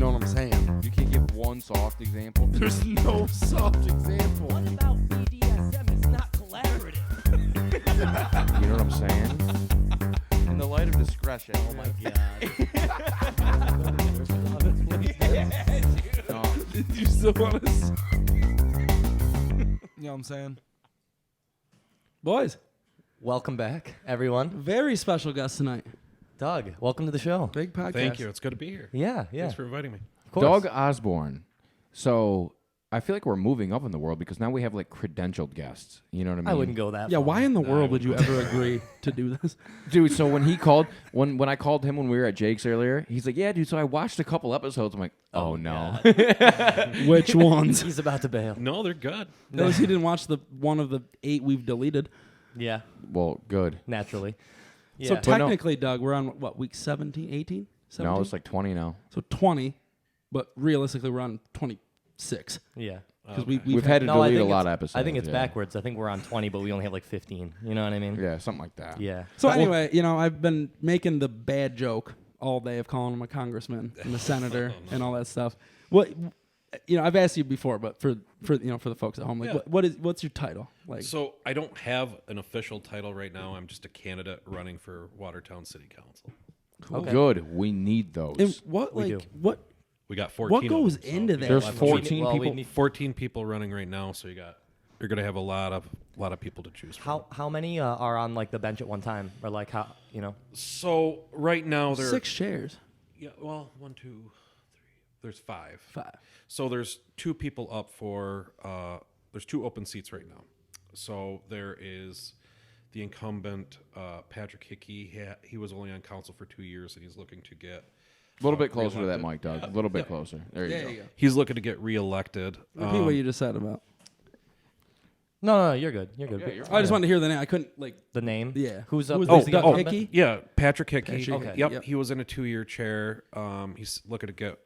know what I'm saying? You can't give one soft example. There's no soft example. What about BDSM? It's not collaborative. You know what I'm saying? In the light of discretion. Oh my god. Did you still want to? You know what I'm saying? Boys, Welcome back, everyone. very special guest tonight. Doug, welcome to the show. Big podcast. Thank you. It's good to be here. Yeah. Thanks for inviting me. Of course. Doug Osborne. So I feel like we're moving up in the world because now we have like credentialed guests. You know what I mean? I wouldn't go that Yeah, far. why in the I world would wouldn't you ever agree to do this? Dude, so when he called, when I called him when we were at Jake's earlier, he's like, yeah, dude, so I watched a couple episodes. I'm like, oh no. Which ones? He's about to bail. No, they're good. Notice he didn't watch the one of the 8 we've deleted. Yeah, Well, good. naturally. Yeah. So no. technically, Doug, we're on what, week 17, 18? 17? No, it's like 20 now. So 20, but realistically, we're on 26. yeah. Because We've had to No, I delete a think lot of it's- episodes. I think it's yeah. backwards. I think we're on 20, but we only have like 15. You know what I mean? Yeah, something like that. Yeah. So anyway, I've been making the bad joke all day of calling him a congressman and a senator and all that stuff. What, I've asked you before, but for the folks at home, like, Yeah. what's your title? Like, So I don't have an official title right now. I'm just a candidate running for Watertown City Council. Okay. Good. We need those. and what, We like, do. what, We got 14. what of goes them, so into that? There's Like, 14 Well, we people. need- 14 people running right now, so you're gonna have a lot of people to choose from. How many are on like the bench at one time, or like how So right now there 6 chairs. Yeah, well, 1, 2, 3. There's 5. 5. So there's 2 people up for. There's 2 open seats right now. So there is the incumbent Patrick Hickey. He was only on council for 2 years, and he's looking to get. A little bit closer to that reelected. mic, Doug. A little bit closer. There you go. He's looking to get reelected. Repeat what you just said about. No, you're good. You're good. Yeah, you're I just wanted to hear the name. I couldn't like. The name? Yeah. Who's up? Who's who's the- the Doug incumbent? Hickey? Yeah, Patrick Hickey. Patrick Okay. Yep, Yep. he was in a 2-year chair. He's looking to get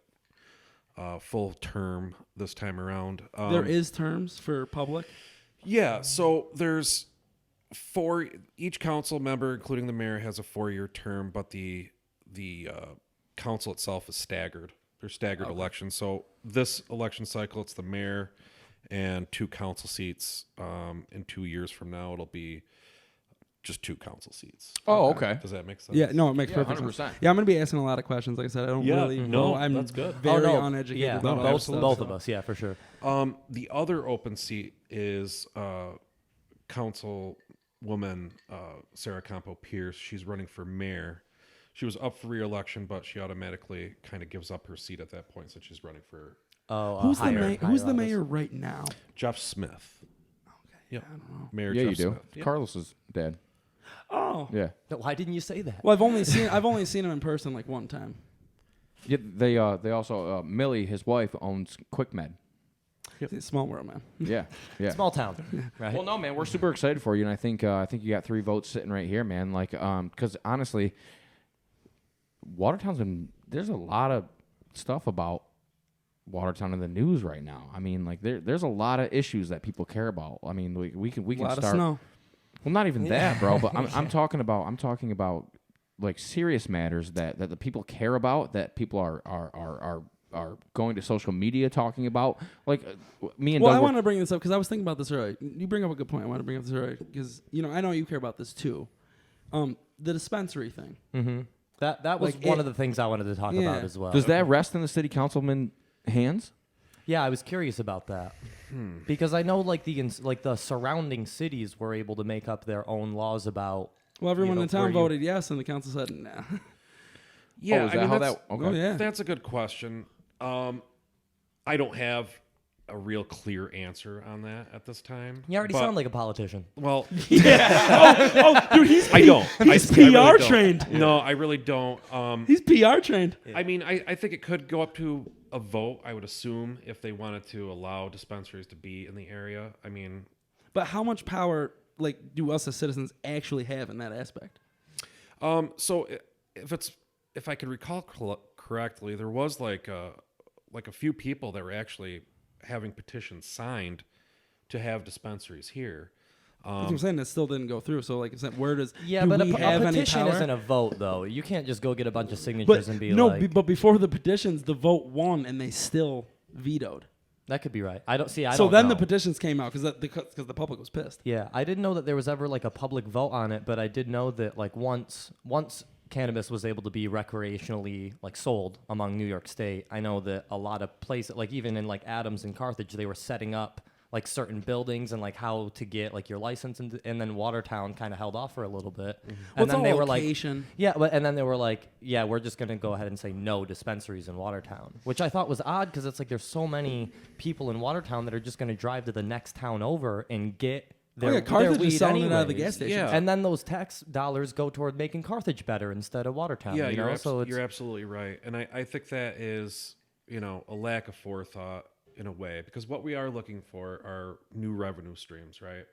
full term this time around. There is terms for public. Yeah, so there's 4. Each council member, including the mayor, has a 4-year term, but the council itself is staggered. They're staggered elections. So this election cycle, it's the mayor and 2 council seats. In 2 years from now, it'll be just 2 council seats. Oh, okay. Does that make sense? Yeah, no, it makes Yeah, perfect 100%. sense. Yeah, I'm gonna be asking a lot of questions. Like I said, I don't Yeah, really no, know. I'm that's good. very Oh, no. uneducated. Yeah, about all that both stuff, of us. Yeah, for sure. The other open seat is Councilwoman Sarah Campo Pierce. She's running for mayor. She was up for re-election, but she automatically kind of gives up her seat at that point since she's running for Oh, Who's higher, the higher who's the office. mayor right now? Jeff Smith. Okay, Yep. I don't know. Mayor Yeah, Jeff you do. Smith. Yep. Carlos's dad. Oh, Yeah. Why didn't you say that? well, I've only seen him in person like one time. Yeah, they also Millie, his wife, owns Quick Med. It's a small world, man. Yeah, yeah. Small town, right? Well, no, man, we're super excited for you, and I think you got 3 votes sitting right here, man. Like, because honestly, Watertown's been there's a lot of stuff about Watertown in the news right now. I mean, like there's a lot of issues that people care about. I mean, we can A lot start. of snow. Well, not even that, bro. But I'm talking about like serious matters that the people care about, that people are going to social media talking about. Like me and Well, Doug I were- want to bring this up because I was thinking about this earlier. You bring up a good point. I want to bring up this earlier because I know you care about this too. The dispensary thing. Mm-hmm. That was Like one it- of the things I wanted to talk Yeah. about as well. Does that rest in the city councilman's hands? Yeah, I was curious about that because I know like the surrounding cities were able to make up their own laws about. Well, everyone know, in town where you- voted yes, and the council said nah. Yeah, Oh, is that how that's, that? Okay. Oh yeah. that's a good question. I don't have a real clear answer on that at this time. You already but- sound like a politician. Well, Oh, dude, he's I don't. He's I really PR don't. trained. No, I really don't. He's PR trained. I mean, I think it could go up to a vote, I would assume, if they wanted to allow dispensaries to be in the area. I mean, But how much power, like, do us as citizens actually have in that aspect? so if I could recall correctly, there was like a few people that were actually having petitions signed to have dispensaries here. That's what I'm saying. That still didn't go through. So, like I said, where does Yeah, do but we have a any petition power? isn't a vote, though. You can't just go get a bunch of signatures But and be no, like, but before the petitions, the vote won, and they still vetoed. that could be right. I don't see. I So don't then know. the petitions came out because the public was pissed. Yeah, I didn't know that there was ever like a public vote on it, but I did know that like once cannabis was able to be recreationally like sold among New York State, I know that a lot of places, like even in like Adams and Carthage, they were setting up like certain buildings and like how to get like your license, and then Watertown kind of held off for a little bit, Well, and it's then all they location. were like, yeah, and then they were like, yeah, we're just gonna go ahead and say no dispensaries in Watertown, which I thought was odd because it's like there's so many people in Watertown that are just gonna drive to the next town over and get their, Carthage their weed is selling it out of the anyways. gas station. Yeah. And then those tax dollars go toward making Carthage better instead of Watertown. Yeah, you know? So it's you're absolutely right, and I think that is a lack of forethought in a way, because what we are looking for are new revenue streams, right?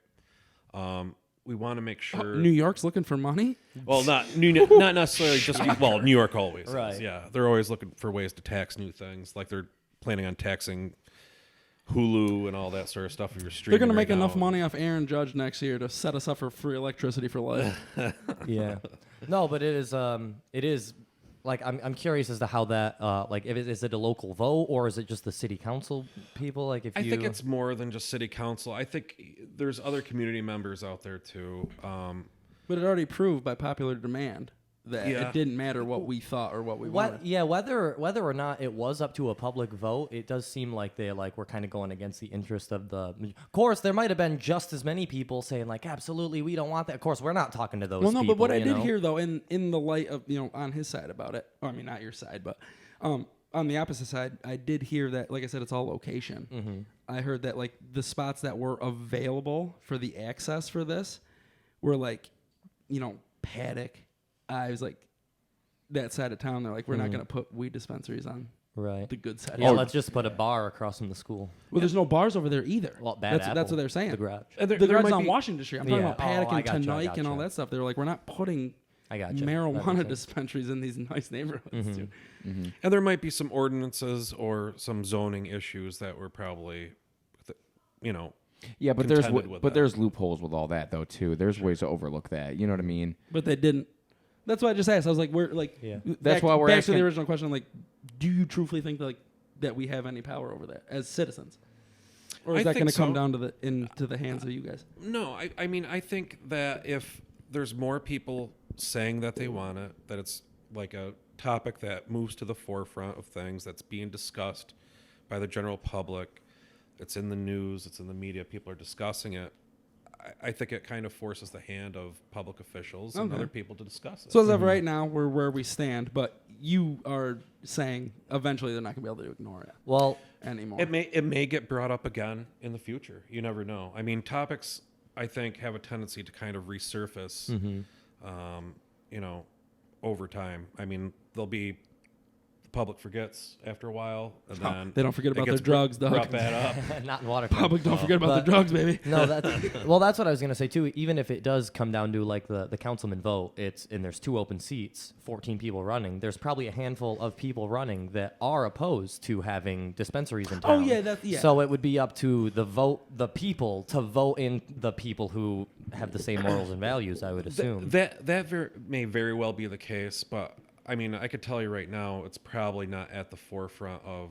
We want to make sure. New York's looking for money. Well, not necessarily just New York always. Right. Is, yeah, they're always looking for ways to tax new things, like they're planning on taxing Hulu and all that sort of stuff. If you're They're streaming going to make right enough now. money off Aaron Judge next year to set us up for free electricity for life. yeah. No, but it is like I'm curious as to how that like is it a local vote or is it just the city council people? Like if I think it's more than just city council. I think there's other community members out there too. But it already proved by popular demand that Yeah. it didn't matter what we thought or what we wanted. whether or not it was up to a public vote, it does seem like they like were kind of going against the interest of the. Of course, there might have been just as many people saying like, absolutely, we don't want that. Of course, we're not talking to those. Well, no, people, but what I you did know? hear though, in the light of on his side about it, I mean not your side, but on the opposite side, I did hear that, like I said, it's all location. Mm-hmm. I heard that like the spots that were available for the access for this were like, Paddock. I was like, that side of town. They're like, we're not going to put weed dispensaries on right. the good side. Yeah, let's just put a bar across from the school. Well, there's no bars over there either. Well, Bad that's Apple, what they're saying. The garage. And The there garage might on be- Washington Street. I'm talking Yeah. about Paddock I and gotcha, Tonique and all gotcha. that stuff. They're like, we're not putting I got you. marijuana dispensaries in these nice neighborhoods. Too. And there might be some ordinances or some zoning issues that were probably, Yeah, but contended with that. there's loopholes with all that though too. There's ways to overlook that. You know what I mean? But they didn't. That's why I just asked. I was like, we're like, Yeah. That's why we're back to asking- the original question. Like, do you truthfully think that we have any power over that as citizens, or is I that think going to come so. down to into the hands of you guys? No, I mean, I think that if there's more people saying that they want it, that it's like a topic that moves to the forefront of things, that's being discussed by the general public, it's in the news, it's in the media, people are discussing it, I think it kind of forces the hand of public officials and Okay. other people to discuss it. So as of right now, we're where we stand. But you are saying eventually they're not going to be able to ignore it Well, anymore. It may get brought up again in the future. You never know. I mean, topics I think have a tendency to kind of resurface, over time. I mean, they'll be the public forgets after a while, and then they don't forget it about their gets drugs, brought Doug. back up. not in Watertown. Public, don't forget about But- the drugs, baby. No, that's what I was gonna say too. Even if it does come down to like the councilman vote, and there's 2 open seats, 14 people running. There's probably a handful of people running that are opposed to having dispensaries in town. yeah. So it would be up to the people to vote in the people who have the same morals and values. I would assume. May very well be the case, but I mean, I could tell you right now, it's probably not at the forefront of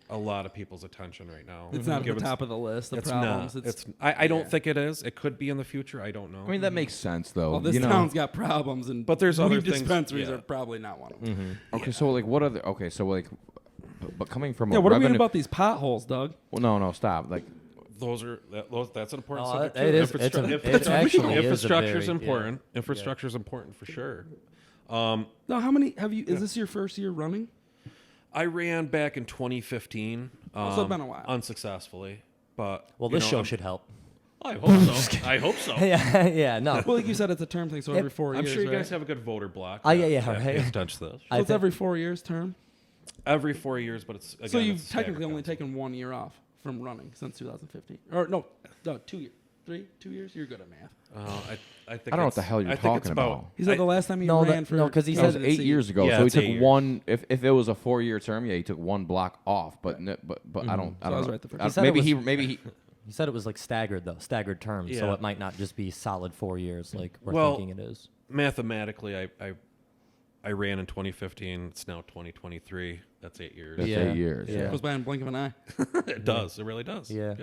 a lot of people's attention right now. It's not at the Given- top of the list. The It's problems. not. I don't think it is. It could be in the future. I don't know. I mean, that makes sense though. Well, this you know? town's got problems, and But there's weed other things- dispensaries yeah. are probably not one of them. Okay, so like, what other? Okay, so like, but coming from Yeah, a what are we revenue, doing about these potholes, Doug? Well, no, stop. Like, That's an important No, subject. it is- it's a- it actually is a Infrastructure is very- important. Infrastructure is important for sure. No, how many have you? Is this your first year running? I ran back in 2015. So it's been a while. Unsuccessfully, but Well, you this know, show I'm- should help. I hope so. I hope so. yeah, no. Well, like you said, it's a term thing, so every 4 I'm years. sure you right? guys have a good voter block. Yeah, that right. pays attention to this. So it's think- every 4 years term. Every 4 years, but it's again, So you've it's a staggered technically only concept. taken 1 year off from running since 2015, or no, 2 years, 2 years. You're good at math. I think I don't know what the it's- hell you're I think it's talking about. He said the last time he No, ran that- for no, 'cause he that was said- 8 years ago. Yeah, so he it's took 8 years. one. If it was a 4-year term, yeah, he took one block off. But I don't. I So I don't was know. right the first I- time. He said maybe it he was- maybe he. He said it was like staggered though, staggered terms, so Yeah. it might not just be solid 4 years like we're Well, thinking it is. Mathematically, I ran in 2015. It's now 2023. That's 8 years. That's Yeah. 8 years. Yeah. Goes by in a blink of an eye. It does. It really does. Yeah.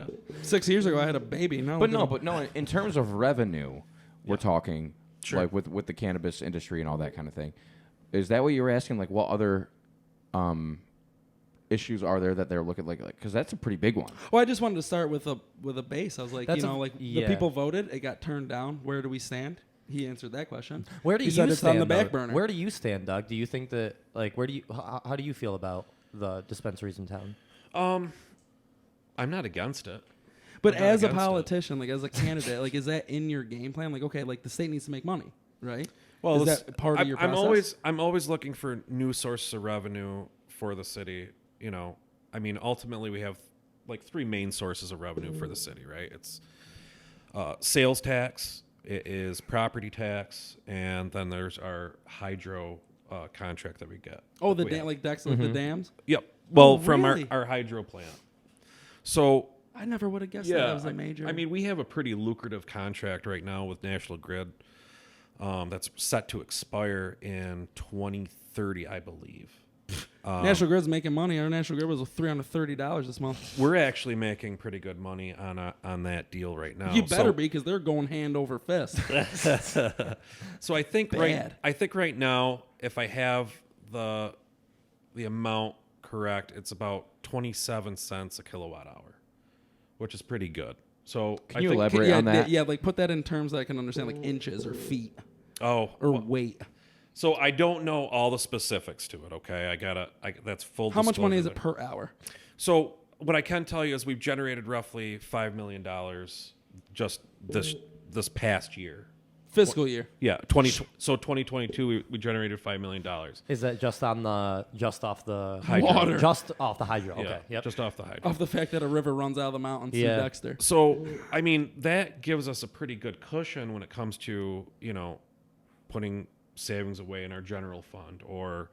6 years ago, I had a baby. No, But no. In terms of revenue, we're talking Sure. like with the cannabis industry and all that kind of thing. Is that what you were asking? Like, what other issues are there that they're looking like? Because that's a pretty big one. Well, I just wanted to start with a base. I was like, That's the yeah. people voted. It got turned down. Where do we stand? He answered that question. Where do he you said it's stand? on the back though? burner. Where do you stand, Doug? Do you think that like where do you how do you feel about the dispensaries in town? I'm not against it. But I'm not as a against it. politician, like as a candidate, like is that in your game plan? Like, okay, like the state needs to make money, right? Well, is that part of your process? I'm always looking for new sources of revenue for the city. You know, I mean, ultimately we have like 3 main sources of revenue for the city, right? It's sales tax, it is property tax, and then there's our hydro contract that we get. Oh, the We dam, have. like Dex, like the dams. Yep. Well, Oh, from really? our hydro plant. So I never would have guessed that was a major. I mean, we have a pretty lucrative contract right now with National Grid that's set to expire in 2030, I believe. National Grid's making money. Our National Grid was $330 this month. We're actually making pretty good money on that deal right now. You better be, because they're going hand over fist. So I think Bad. right now, if I have the amount correct, it's about 27 cents a kilowatt hour, which is pretty good. So Can you elaborate yeah, on that? yeah, like put that in terms that I can understand, like inches or feet Oh, or well, weight. so I don't know all the specifics to it. Okay, that's full. How much money is disclosure it there. per hour? So what I can tell you is we've generated roughly $5 million just this past year. Fiscal year. Yeah, 2022 we generated $5 million. Is that just off the Hydro. Water. Just off the hydro? Yeah, Okay. Yep. just off the hydro. Off the fact that a river runs out of the mountain through Yeah. Dexter. So I mean that gives us a pretty good cushion when it comes to putting savings away in our general fund or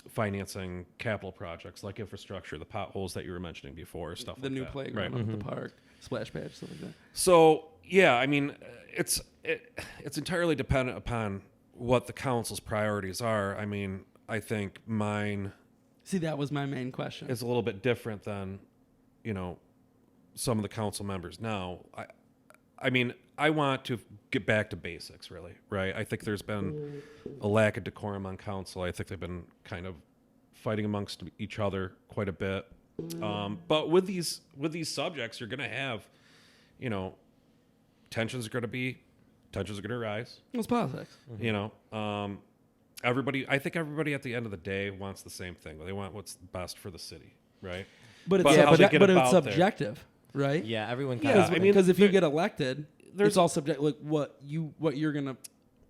financing capital projects like infrastructure, the potholes that you were mentioning before, stuff The like new that. playground Right. up at the park, splash pad, stuff like that. So yeah, I mean, it's entirely dependent upon what the council's priorities are. I mean, I think mine See, that was my main question. is a little bit different than, some of the council members now. I mean, I want to get back to basics, really, right? I think there's been a lack of decorum on council. I think they've been kind of fighting amongst each other quite a bit. But with these subjects, you're going to have, tensions are going to rise. It's politics. I think everybody at the end of the day wants the same thing. They want what's best for the city, right? But But it's, how they get but it's about there. subjective, right? Yeah, everyone Yeah, kind I of. mean, Because if you there- get elected, there's- it's all subject. Like what you're gonna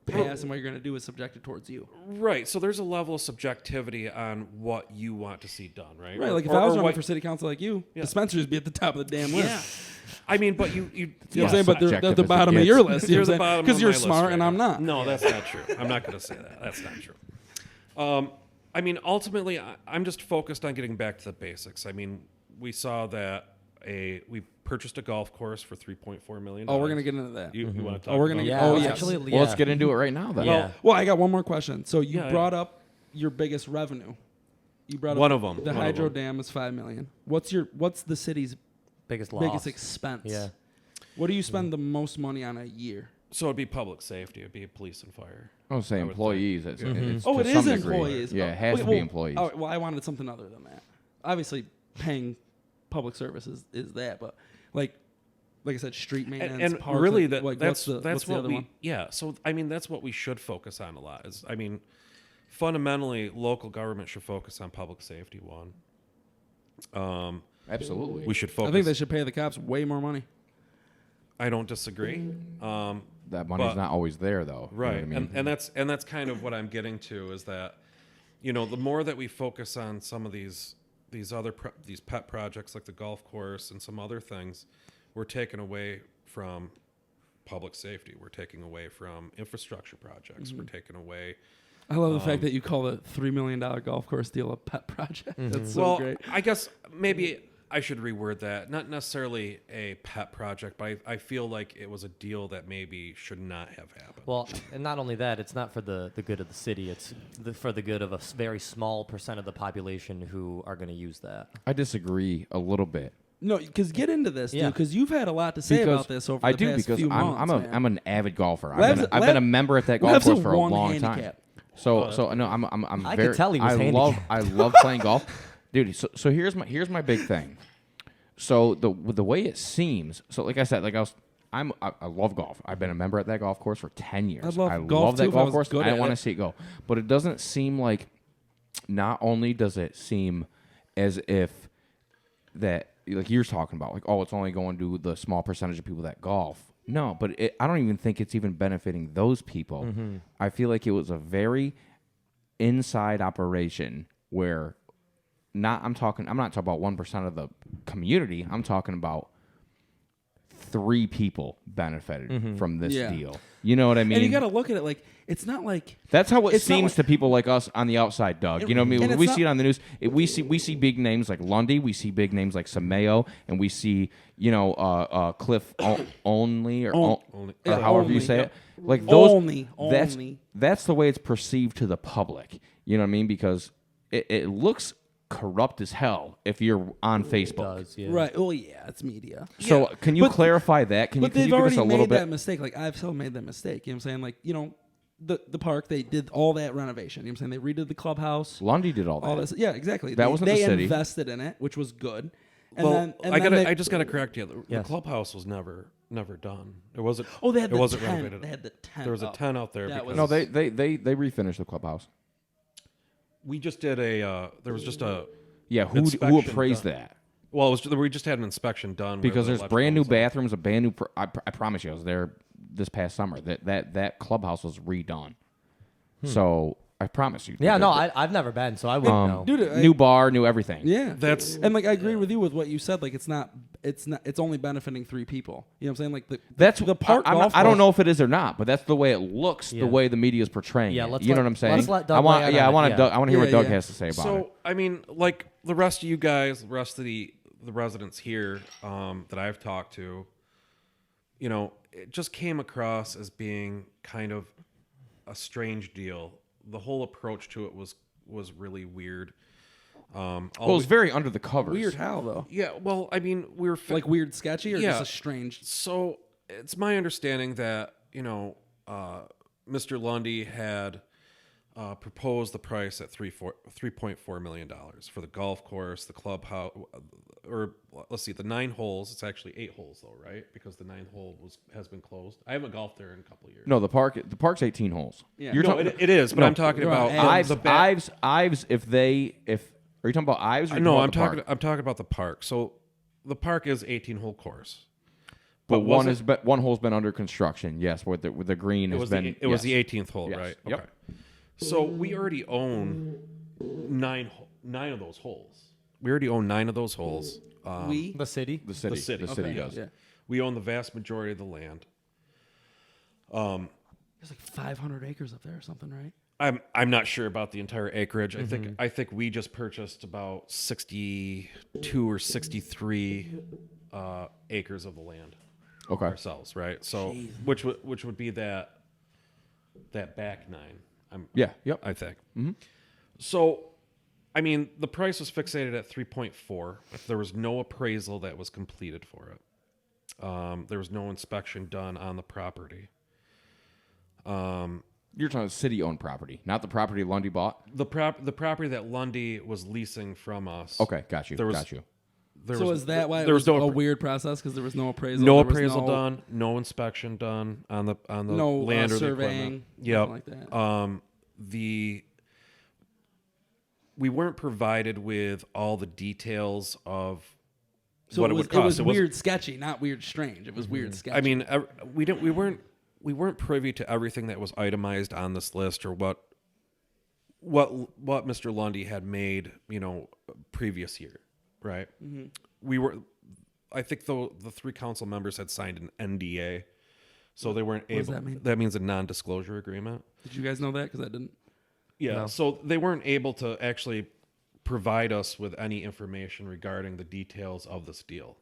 pass and what you're gonna do is subjected towards you. Right. So there's a level of subjectivity on what you want to see done, right? Right. Or- Like if or- I was or running what- for city council like you, Yeah. dispensaries would be at the top of the damn list. Yeah. I mean, but you You know what Yeah, I'm saying? But they're at subjective the as it bottom of gets. your list. You're the bottom Because of you're my list smart right and I'm now. not. No, that's not true. I'm not going to say that. That's not true. I mean, ultimately, I'm just focused on getting back to the basics. I mean, we saw that we purchased a golf course for $3.4 million. Oh, we're gonna get into that. You want to talk? Oh, we're gonna about get- that? Yeah, Oh, yes. actually, Well, let's get into it right now then. Yeah. Well, I got one more question. So you Yeah, brought up your biggest revenue. You brought One up of 'em, The one of hydro 'em. dam is $5 million. What's the city's biggest loss. biggest expense? Yeah. What do you spend the most money on a year? So it'd be public safety. It'd be police and fire. I would say I would employees. It's Oh, to it some is degree. employees. Yeah, Oh, it has wait, to be well, employees. Oh, well, I wanted something other than that. Obviously, paying public services is that, but like I said, street maintenance. And parks, really, like, that's what's the what other we one? yeah. So I mean, that's what we should focus on a lot. Is I mean, fundamentally, local government should focus on public safety. Absolutely. We should focus. I think they should pay the cops way more money. I don't disagree. That money's but- not always there, though. You know what Right, I mean? and that's kind of what I'm getting to is that, the more that we focus on some of these other these pet projects like the golf course and some other things, we're taking away from public safety. We're taking away from infrastructure projects. We're taking away. I love the fact that you call the $3 million golf course deal a pet project. That's so well, great. I guess maybe I should reword that. Not necessarily a pet project, but I feel like it was a deal that maybe should not have happened. Well, and not only that, it's not for the good of the city. It's for the good of a very small percent of the population who are going to use that. I disagree a little bit. No, because get into this, dude, Yeah. because you've had a lot to say about this over I the do past because few months. man. I'm an avid golfer. Lev's- I've been a member at that golf Lev's a course for a one long handicap. time. So no, I'm I very. could tell he was I love playing golf, dude. So here's my big thing. So the way it seems, so like I said, I love golf. I've been a member at that golf course for 10 years. I'd love golf, that too, if I golf was course. good I at want it. to see it go, but it doesn't seem like. Not only does it seem as if that, like you're talking about, like, oh, it's only going to the small percentage of people that golf. No, but I don't even think it's even benefiting those people. I feel like it was a very inside operation where I'm not talking about 1% of the community. I'm talking about 3 people benefited from this Yeah. deal. You know what I mean? And you got to look at it like it's not like That's how it It's not seems like- to people like us on the outside, Doug. You know what I mean? and When we it's see it not- on the news. We see big names like Lundy, we see big names like Sameo, and we see Cliff Only or Only. however Only, you say yep. it. Like those. Only. That's the way it's perceived to the public. You know what I mean? Because it looks corrupt as hell if you're on Facebook. Does, yeah. right. Oh yeah, it's media. So can you But- clarify that? Can you But they've give us already a little made bit? that mistake. Like I've still made that mistake. You know what I'm saying? Like the park, they did all that renovation. You know what I'm saying? They redid the clubhouse. Lundy did all that. All this, yeah, exactly. That they, wasn't they the city. invested in it, which was good. And Well, then, and I then gotta. they- I just gotta correct you. The Yes. clubhouse was never done. It wasn't. Oh, they had it the wasn't 10. renovated. They had the 10. There was a up. 10 out there. That Because No, they refinished the clubhouse. we just did a. There was just a. Yeah, who Inspection appraised done. that? Well, we just had an inspection done where Because the there's electrical brand new was on. bathrooms, a brand new. I promise you, I was there this past summer. That clubhouse was redone. So I promise you. Yeah, no, that- I've never been, so I wouldn't know. Dude, new bar, new everything. Yeah, That's- and like I agree with you with what you said. Like it's only benefiting 3 people. You know what I'm saying? Like That's the park. I golf don't course- know if it is or not, but that's the way it looks. Yeah. The way the media is portraying Yeah, it. let's You know let- what I'm saying? let's let Doug I want. weigh in Yeah, I on it, want yeah. to. I want to hear what Yeah, Doug yeah. has to say about it. So I mean, like the rest of you guys, the rest of the residents here that I've talked to, it just came across as being kind of a strange deal. The whole approach to it was really weird. Well, it was very under the covers. Weird how though? Yeah, well, I mean, we were Like weird sketchy or Yeah. just a strange? So it's my understanding that Mr. Lundy had proposed the price at $3.4 million for the golf course, the clubhouse, or let's see, the 9 holes. It's actually 8 holes though, right? Because the 9th hole has been closed. I haven't golfed there in a couple of years. No, the park's 18 holes. Yeah. You're No, talking. it is, but no. I'm talking about Ives- Ives. If are you talking about Ives? Or are you no, talking I'm about the talking. park? I'm talking about the park. So the park is 18-hole course. But was it- one hole's been under construction. Yes, with the green has been. It was yes. the 18th hole, Yes. right? Yep. Okay. So we already own nine of those holes. We already own 9 of those holes. We The city? The city. city. The city Okay, does. yeah. We own the vast majority of the land. There's like 500 acres up there or something, right? I'm not sure about the entire acreage. I think we just purchased about 62 or 63 acres of the land Okay. ourselves, right? So which would be that back 9. Yeah. Yep. I think. So, I mean, the price was fixated at 3.4. There was no appraisal that was completed for it. There was no inspection done on the property. You're talking city-owned property, not the property Lundy bought. The property that Lundy was leasing from us. Okay, got you. There was- got you. So is that why it there was no a weird process? Because there was no appraisal. no there was appraisal no, done, no inspection done on the no land or the surveying, equipment. Yep. nothing like that. We weren't provided with all the details of So what it it was, would cost. it was It wasn't- weird, sketchy, not weird, strange. It was weird, sketchy. I mean, we weren't privy to everything that was itemized on this list or what Mr. Lundy had made, previous year, right? We were, I think the 3 council members had signed an NDA, so they weren't able. does that mean? That means a non-disclosure agreement. did you guys know that? Because I didn't. Yeah, so they weren't able to actually provide us with any information regarding the details of this deal.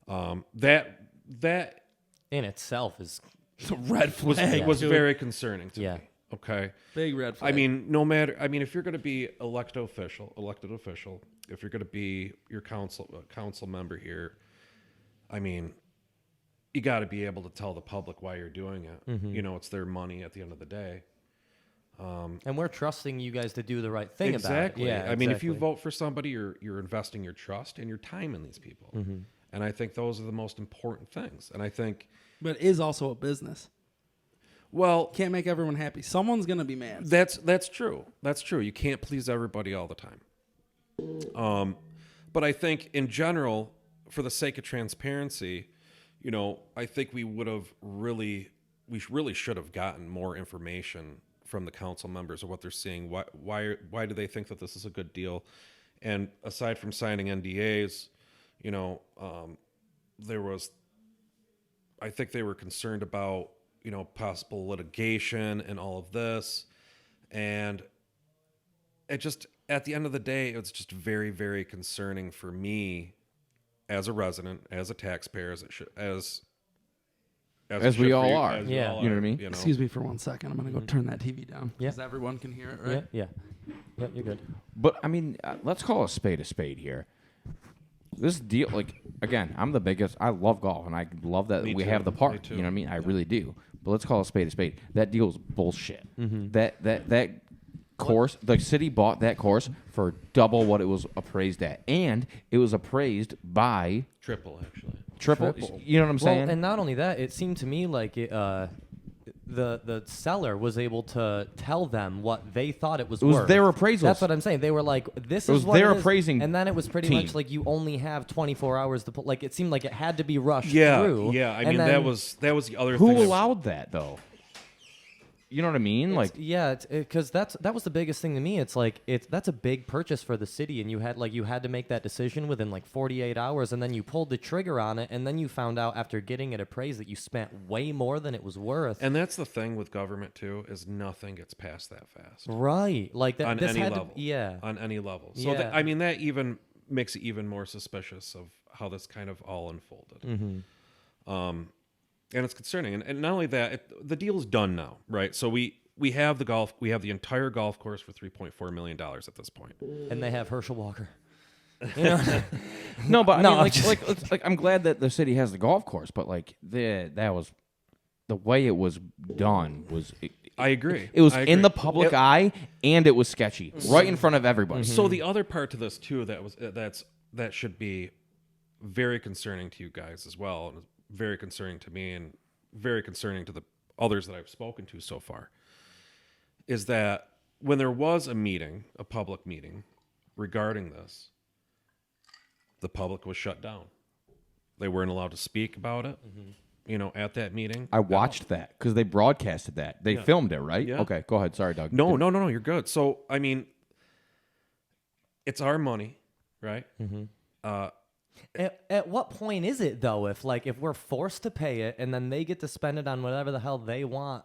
That in itself is Red flag. was dude. very concerning to Yeah. me. Okay. Big red flag. I mean, no matter. I mean, if you're going to be elected official, if you're going to be your council member here, I mean, you got to be able to tell the public why you're doing it. Mm-hmm. You know, it's their money at the end of the day. and we're trusting you guys to do the right thing Exactly. about it. Yeah, I mean, if you exactly. vote for somebody, you're investing your trust and your time in these people. Mm-hmm. And I think those are the most important things. And I think, but it is also a business. well, Can't make everyone happy. Someone's gonna be mad. that's true. That's true. You can't please everybody all the time. But I think in general, for the sake of transparency, you know, I think we really should have gotten more information from the council members of what they're seeing. Why do they think that this is a good deal? And aside from signing NDAs, you know, I think they were concerned about, you know, possible litigation and all of this. And it just, at the end of the day, it was just very, very concerning for me as a resident, as a taxpayer, as As it we should all for are. as we Yeah. all You know are, what I mean? You know? Excuse me for 1 second. I'm gonna go turn that TV down Yeah. because everyone can hear it, right? Yeah, you're good. But I mean, let's call a spade here. This deal, like, again, I'm the biggest. I love golf, and I love that Me we too. have the Me park. too. You know what I mean? I really do. But let's call a spade. That deal's bullshit. That course, the city bought that course for double what it was appraised at, and it was appraised by Triple, actually. triple. You know what I'm saying? Well, and not only that, it seemed to me like the seller was able to tell them what they thought it was It was worth. their appraisals. That's what I'm saying. They were like, "This It was is what their it is," appraising and then it was pretty team. much like you only have 24 hours to put. Like it seemed like it had to be rushed Yeah, through. yeah. I and mean, then that was the other Who thing. allowed that though? You know what I mean? Like, yeah, because that was the biggest thing to me. It's like that's a big purchase for the city, and you had to make that decision within like 48 hours, and then you pulled the trigger on it, and then you found out after getting it appraised that you spent way more than it was worth. And that's the thing with government too, is nothing gets passed that fast. Right, like that. On This any had level. to, yeah. On any level. So Yeah. I mean, that even makes it even more suspicious of how this kind of all unfolded. And it's concerning. And not only that, the deal's done now, right? So we have the entire golf course for $3.4 million at this point. And they have Herschel Walker. You know? no, but I No, mean, I'm just- like, I'm glad that the city has the golf course, but like that was the way it was done was. I agree. It was I in agree. the public eye, and it was sketchy, right in front of everybody. So the other part to this too that should be very concerning to you guys as well, and very concerning to me, and very concerning to the others that I've spoken to so far, is that when there was a public meeting regarding this, the public was shut down. They weren't allowed to speak about it. You know, at that meeting. I watched that because they broadcasted that. They filmed it, right? Yeah. Okay, go ahead. Sorry, Doug. No, you're good. So, I mean, it's our money, right? At what point is it though? If we're forced to pay it and then they get to spend it on whatever the hell they want,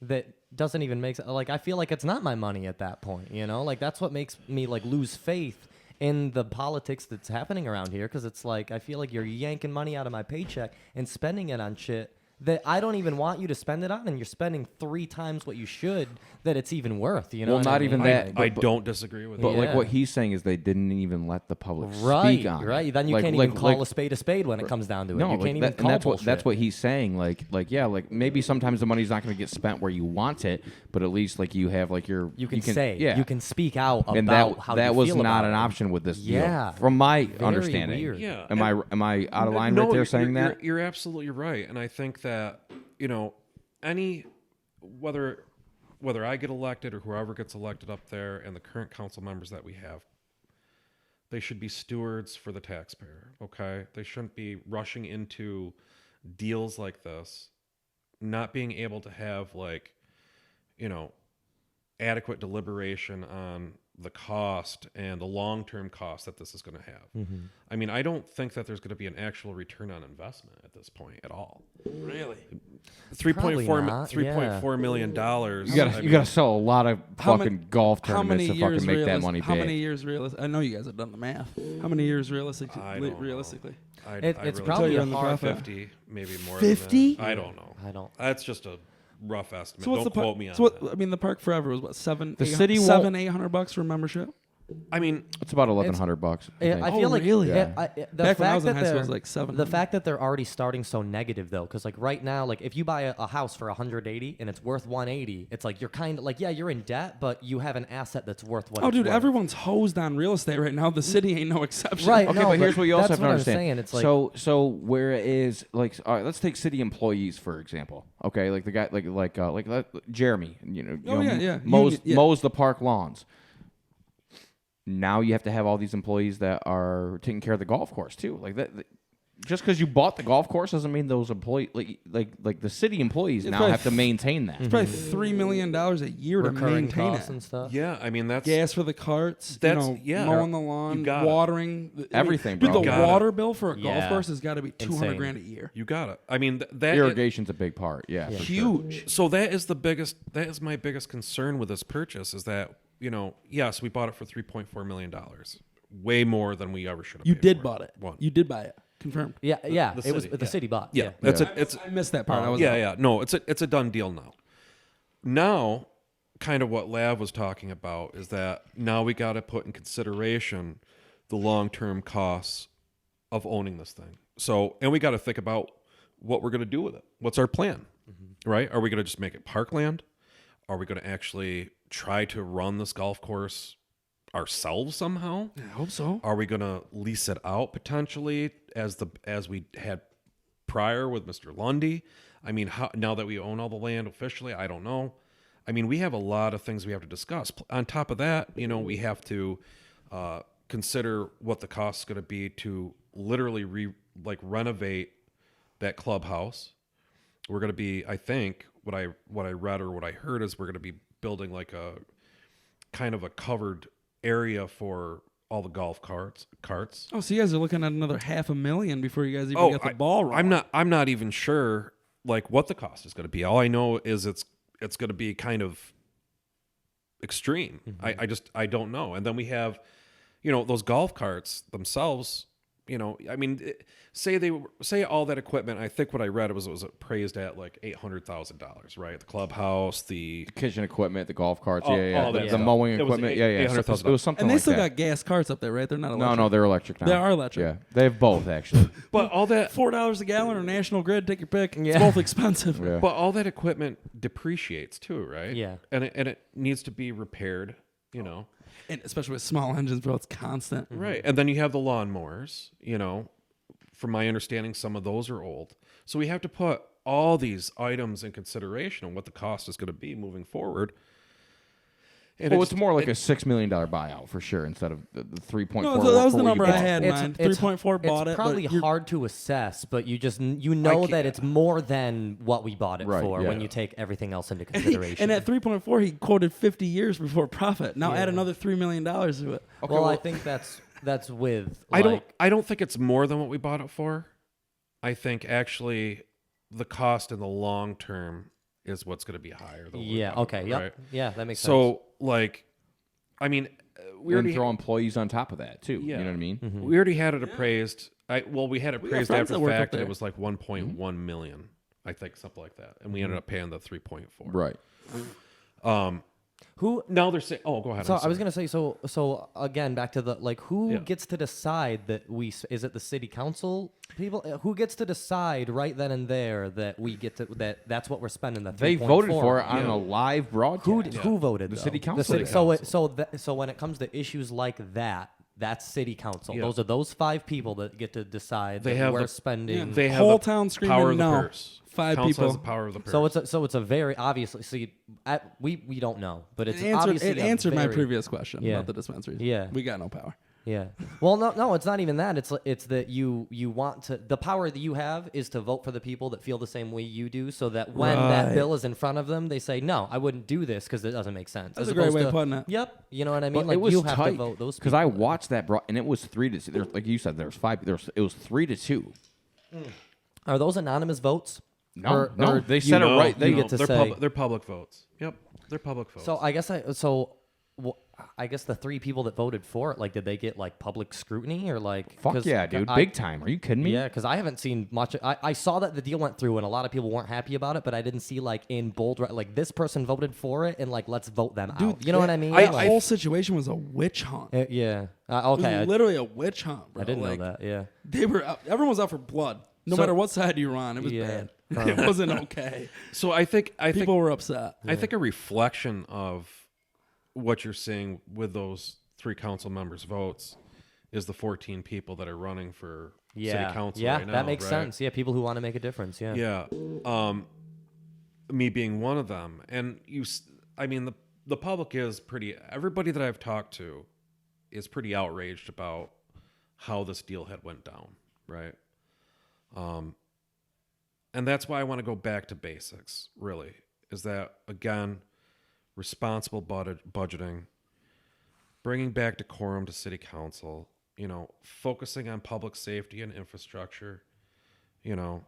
that doesn't even make sense. Like I feel like it's not my money at that point. You know, like that's what makes me like lose faith in the politics that's happening around here, because it's like I feel like you're yanking money out of my paycheck and spending it on shit that I don't even want you to spend it on, and you're spending 3 times what you should that it's even worth. You know, Well, what I not even mean? that. I But- don't disagree with But you. like Yeah. what he's saying is they didn't even let the public Right, speak on it. right. Then you Like- can't like- even call like- a spade when it comes down to it. No, you like can't even that, call and that's bullshit. what he's saying. Like maybe sometimes the money's not going to get spent where you want it, but at least like you have like your You can say, yeah. you can speak out about and how that you was feel not about an it. option with this Yeah. deal, from my Very understanding. weird. Yeah. Am I out of line No, right there you're- saying you're- that? You're absolutely right. And I think that, you know, whether I get elected or whoever gets elected up there, and the current council members that we have, they should be stewards for the taxpayer, okay? They shouldn't be rushing into deals like this, not being able to have, like, you know, adequate deliberation on the cost and the long-term cost that this is going to have. Mm-hmm. I mean, I don't think that there's going to be an actual return on investment at this point at all. Really? Probably not, $3.4 million. You gotta sell a lot of How fucking golf tournaments to fucking make that money How back. many years realistic? I know you guys have done the math. How many years realistically? I don't know. Realistically, It's really probably you're a on the hard. profit. 50, maybe more. 50? Than that. I don't know. I don't. That's just a rough estimate. so what's Don't the quote me on so what, that. I mean, the Park Forever was what The city won't- $700-800 for membership. I mean, It's about $1,100. I think. I feel like really? the Back when I fact was in that high school, it they're- was like 700. The fact that they're already starting so negative though, because like right now, like if you buy a house for 180 and it's worth 180, it's like you're kind of like you're in debt, but you have an asset that's worth what. Oh, it's dude, worth. everyone's hosed on real estate right now. The city ain't no exception. Right. Okay, no, but here's what you also that's have to what I'm understand. saying, it's like- so whereas like all right, let's take city employees for example. Okay, like the guy like Jeremy, Oh, yeah. mows the park lawns. Now you have to have all these employees that are taking care of the golf course too. Like that, just because you bought the golf course doesn't mean those employees like the city employees now probably have to maintain that. It's probably $3 million a year to recurring maintain costs it. and stuff. yeah, I mean, that's Gas for the carts, mowing the lawn, You got it. watering, Everything, Dude, bro. the You got it. water bill for a golf Yeah. course has got to be $200 Insane. grand a year. you got it. I mean, that Irrigation's a big part. Yeah, for sure. Huge. So that is my biggest concern with this purchase is that, yes, we bought it for $3.4 million. Way more than we ever should have You paid did for bought it. One. You did buy it. Confirmed. Yeah, yeah. the It was city, the yeah. city bought. Yeah, that's Yeah. it's I missed that part. I was yeah. No, it's a done deal now. Now, kind of what Lav was talking about is that now we got to put in consideration the long-term costs of owning this thing. So, and we got to think about what we're going to do with it. What's our plan? Right? Are we going to just make it parkland? Are we going to actually try to run this golf course ourselves somehow? I hope so. Are we going to lease it out potentially as we had prior with Mr. Lundy? I mean, now that we own all the land officially, I don't know. I mean, we have a lot of things we have to discuss. On top of that, we have to consider what the cost is going to be to literally renovate that clubhouse. We're going to be, I think, what I read or what I heard is we're going to be building like a kind of a covered area for all the golf carts. Oh, so you guys are looking at another $500,000 before you guys even get the ball rolling. I'm not even sure like what the cost is going to be. All I know is it's going to be kind of extreme. I don't know. And then we have, those golf carts themselves. I mean, say all that equipment. I think what I read was appraised at like $800,000, right? The clubhouse, the Kitchen equipment, the golf carts, all the that stuff. mowing It was equipment, $800,000. It was something And they like still that. got gas carts up there, right? They're not electric. No, they're electric now. They are electric. Yeah, they have both actually. but all that $4 a gallon or National Grid, take your pick. It's Yeah. both expensive. Yeah. But all that equipment depreciates too, right? Yeah. And it needs to be repaired, And especially with small engines, bro, it's constant. Right. And then you have the lawnmowers, from my understanding, some of those are old. So we have to put all these items in consideration on what the cost is going to be moving forward. And Well, it's more like a $6 million buyout for sure instead of the 3.4. No, that was the for what you number I bought. had in mind. 3.4 bought it's it. probably but you're- hard to assess, but you know that can't- it's more than what we bought it Right, for yeah. when you take everything else into consideration. And at 3.4, he quoted 50 years before profit. Now add another $3 million to it. Okay, well, I well- think that's with I don't think it's more than what we bought it for. I think actually the cost in the long term is what's going to be higher than what we yeah, bought it okay, for, yep. right? Yeah, that makes sense. So I mean, we And already throw employees on top of that too. Yeah. You know what I mean? we already had it appraised. We had it got appraised friends after that the work up fact, and there. it was like 1.1 million, I think, something like that, and we ended up paying the 3.4. Right. who? Now they're saying, "Oh, go ahead." So I'm I was sorry. gonna say so again back to the who Yeah. gets to decide that is it the city council people who gets to decide right then and there that we get to that's what we're spending the They 3.4 voted for it on Yeah. a live broadcast. Who voted? The though? city council city, did. so when it comes to issues like that, that's city council. Yeah. Those are those 5 people that get to decide They that have we're the- spending. They have Whole the town screaming power of the no. purse. 5 Council people. has the power of the purse. So it's a very obviously we don't know, but it's It obviously answered my very- previous question Yeah. about the dispensaries. Yeah. We got no power. Yeah. Well, no, it's not even that. It's that you want to. The power that you have is to vote for the people that feel the same way you do, so that when that Right. bill is in front of them, they say, "No, I wouldn't do this because it doesn't make sense." That's As a great opposed way of to, putting it. Yep. You know what I mean? But Like it was you have tight to vote those because people. I watched that, bro, and it was 3-2. Like you said, there was 5. It was 3-2. Are those anonymous votes? No, they said it right. you They get to they're say. they're public votes. Yep, they're public votes. So I guess the 3 people that voted for it, like, did they get like public scrutiny or like? Fuck 'cause yeah, dude, big time. Are you kidding me? Yeah, because I haven't seen much. I saw that the deal went through and a lot of people weren't happy about it, but I didn't see like in bold like this person voted for it and like let's vote them out. You know what I mean? The Like, whole situation was a witch hunt. yeah. It Okay. was literally a witch hunt, bro. I didn't Like, know that. Yeah. They were everyone was out for blood. No So- matter what side you were on, it was Yeah. bad. It wasn't okay. So I think People were upset. I think a reflection of what you're seeing with those 3 council members' votes is the 14 people that are running for Yeah. city council Yeah. right now. That makes right? sense. Yeah. People who want to make a difference. Yeah. Yeah. Me being one of them, and I mean, the public is pretty. Everybody that I've talked to is pretty outraged about how this deal had went down, right? And that's why I want to go back to basics. Really, is that again, responsible budgeting, bringing back decorum to city council. You know, focusing on public safety and infrastructure. You know,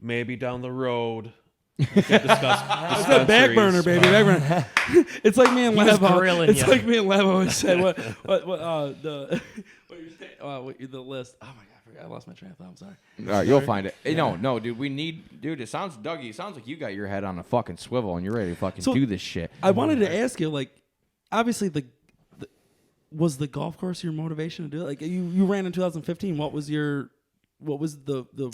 maybe down the road. We could discuss It's that back burner, baby. Back burner. It's like me and He was Levo. grilling It's you. like me and Levo always said what the the list. Oh my god, I forgot. I lost my train of thought. I'm sorry. All right, you'll find it. Hey, no, dude, we need, dude. It sounds, Dougie. It sounds like you got your head on a fucking swivel and you're ready to fucking So, do this shit. I wanted to ask you, like, obviously was the golf course your motivation to do it? Like you ran in 2015. What was the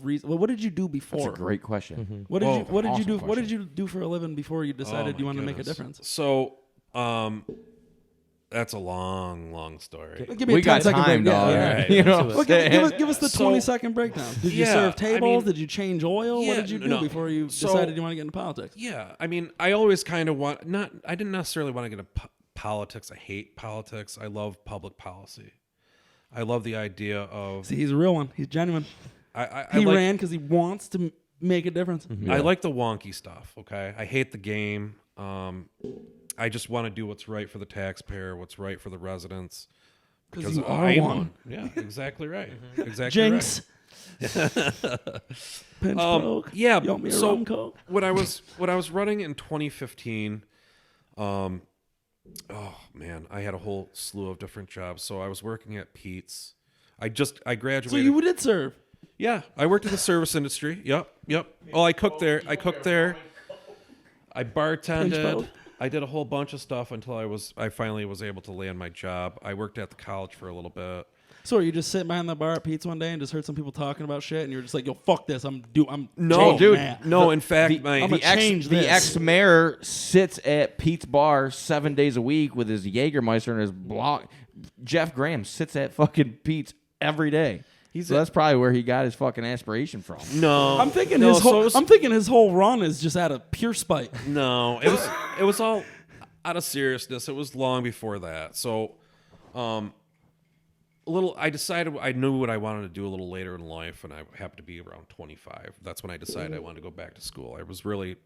reason? What did you do before? That's a great question. Mm-hmm. What did you What did you awesome do? What question. did you do for a living before you decided Oh, you my wanted to make a goodness. difference? So, that's a long story. Give me We a got 10-second time, break. dog. Yeah, Alright, You know, let's what do I'm it. Well, saying? give us the So- 20-second breakdown. Did you Yeah, serve I tables? mean- Did you change oil? What Yeah, did you do no. before you So- decided you want to get into politics? Yeah, I mean, I always kind of I didn't necessarily want to get into politics. I hate politics. I love public policy. I love the idea of See, he's a real one. He's genuine. I He like, ran because he wants to make a difference. I like the wonky stuff. Okay, I hate the game. I just want to do what's right for the taxpayer, what's right for the residents. Because you are I am one. Yeah, exactly right. Exactly Jinx. Pinch poke. Yeah. You want me a so rum coke? when I was running in 2015, oh man, I had a whole slew of different jobs. So I was working at Pete's. I graduated. So you did serve. Yeah, I worked in the service industry. Yep. Oh, I cooked there. I Pinch bartended. poke. I did a whole bunch of stuff until I finally was able to land my job. I worked at the college for a little bit. So you just sitting behind the bar at Pete's one day and just heard some people talking about shit, and you're just like, "Yo, fuck this! I'm No, changing dude, that." No, in fact, The, my I'm gonna change the this. ex-mayor sits at Pete's bar 7 days a week with his Jägermeister and his block. Jeff Graham sits at fucking Pete's every day. So that's probably where he got his fucking aspiration from. no. I'm thinking no, his so whole. it was- I'm thinking his whole run is just out of pure spite. No, it was all out of seriousness. It was long before that. So, I decided I knew what I wanted to do a little later in life, and I happened to be around 25. That's when I decided I wanted to go back to school. I was really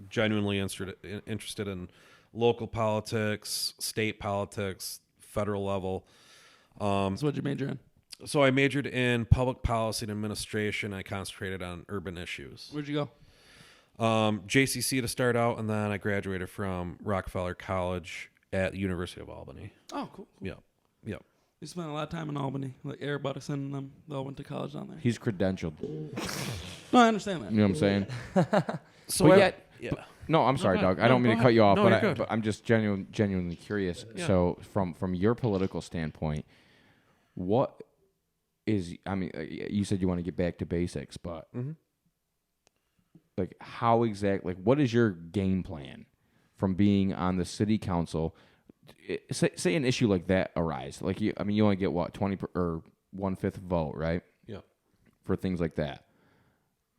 genuinely interested in local politics, state politics, federal level. That's what you major in. So I majored in public policy and administration. I concentrated on urban issues. Where'd you go? JCC to start out, and then I graduated from Rockefeller College at the University of Albany. Oh, cool. Yep. You spent a lot of time in Albany. Like Eric Buttison and them, they all went to college down there. He's credentialed. No, I understand that. You know what I'm saying? So But yeah. No, I'm sorry, go ahead. Doug. I don't No, mean go to cut you off, ahead. No, you're good. but I'm just genuinely curious. Yeah. So, from your political standpoint, what is? I mean, you said you want to get back to basics, but like, how exactly? Like, what is your game plan from being on the city council? Say an issue like that arise. Like, you only get what 20 or 1/5 vote, right? Yeah. For things like that.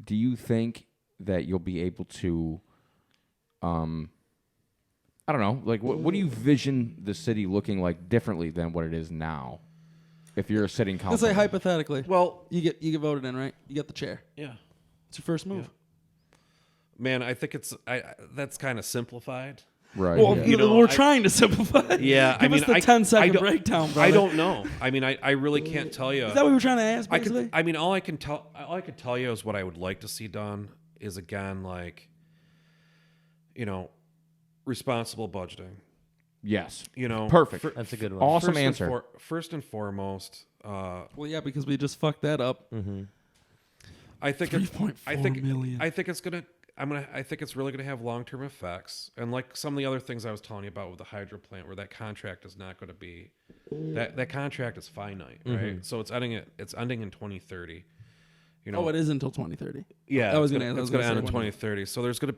Do you think that you'll be able to, I don't know, like what do you vision the city looking like differently than what it is now? if you're a sitting Let's council. say hypothetically. Well, You get voted in, right? You get the chair. yeah. It's your first move. Man, I think that's kind of simplified. Right. Well, yeah. You know, we're I- trying to simplify. Yeah, Give us the 10-second don't- breakdown, brother. I don't know. I mean, I really can't tell you. Is that what we were trying to ask, basically? All I could tell you is what I would like to see done is again like, responsible budgeting. Yes. Perfect. That's a good one. Awesome answer. First and foremost, Well, yeah, because we just fucked that up. I think it's 3.4 million. I think it's really gonna have long-term effects, and like some of the other things I was telling you about with the hydro plant, where that contract is not going to be that contract is finite, right? So it's ending in 2030. Oh, it is until 2030. Yeah, I was it's gonna end say in when- 2030. So there's going to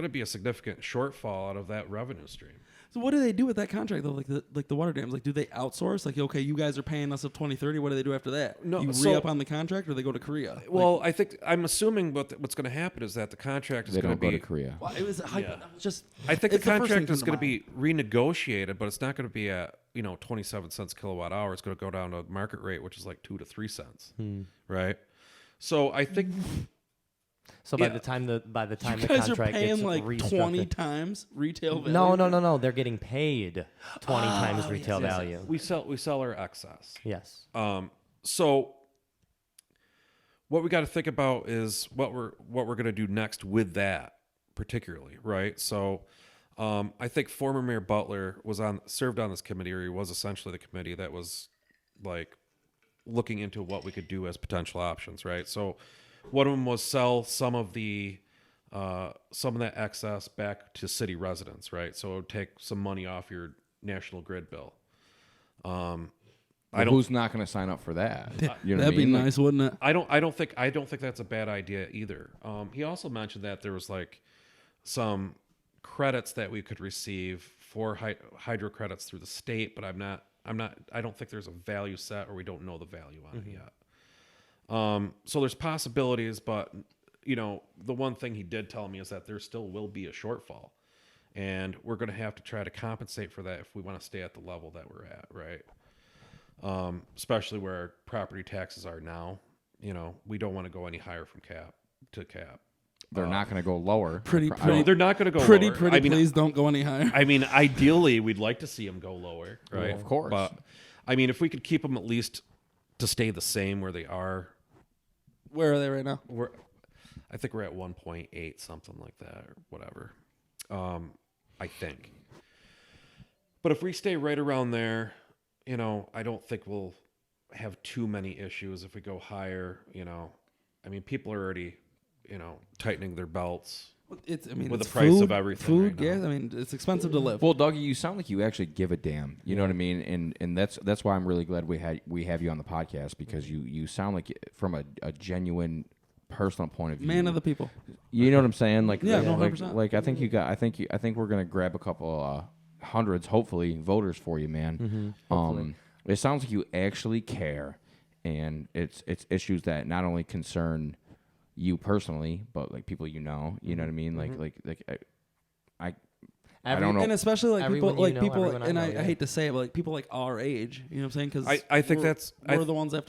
be a significant shortfall out of that revenue stream. So what do they do with that contract though? Like the water dams? Like, do they outsource? Like, okay, you guys are paying us up 2030. What do they do after that? No, you so- re-up on the contract, or they go to Korea? Well, I'm assuming what's going to happen is that the contract is They going don't to go be. to Korea. Well, it was just. I think the it's first thing contract is come going to mind. be renegotiated, but it's not going to be at 27 cents kilowatt hour. It's going to go down to market rate, which is like 2 to 3 cents, right? So I think So Yeah. by the time the You guys are contract paying gets like restructured- 20 times retail value. No. They're getting paid 20 times retail value. we sell our excess. Yes. So what we got to think about is what we're going to do next with that, particularly, right? So I think former Mayor Butler served on this committee, or he was essentially the committee that was like looking into what we could do as potential options, right? So one of them was sell some of that excess back to city residents, right? So it would take some money off your national grid bill. Who's not going to sign up for that? You know what I That'd be mean? Like, nice, wouldn't it? I don't think that's a bad idea either. He also mentioned that there was like some credits that we could receive for hydro credits through the state, but I don't think there's a value set, or we don't know the value on it yet. So there's possibilities, but the one thing he did tell me is that there still will be a shortfall, and we're going to have to try to compensate for that if we want to stay at the level that we're at, right? Especially where our property taxes are now. We don't want to go any higher from cap to cap. they're not going to go lower. No, they're not going to go Pretty, lower. pretty. I mean, Please don't go any higher. I mean, ideally, we'd like to see them go lower, right? Well, of course. But I mean, if we could keep them at least to stay the same where they are, Where are they right now? I think we're at 1.8, something like that, or whatever. I think. But if we stay right around there, I don't think we'll have too many issues. If we go higher, I mean, people are already, tightening their belts. With the it's price of food, everything Food, right now. gas. I mean, it's expensive to live. Well, Dougie, you sound like you actually give a damn. You know what I mean? And that's why I'm really glad we have you on the podcast, because you sound like, from a genuine personal point of view, Man of the people. You know what I'm saying? Like, Yeah, like, 100%. like I think we're gonna grab a couple hundreds, hopefully, voters for you, man. It sounds like you actually care, and it's issues that not only concern you personally, but like people you know. You know what I mean? I don't know. And especially like people, Everyone you like know, people, everyone I and know, I yeah. hate to say it, but like people like our age. You know what I'm saying? Because I think we're the ones that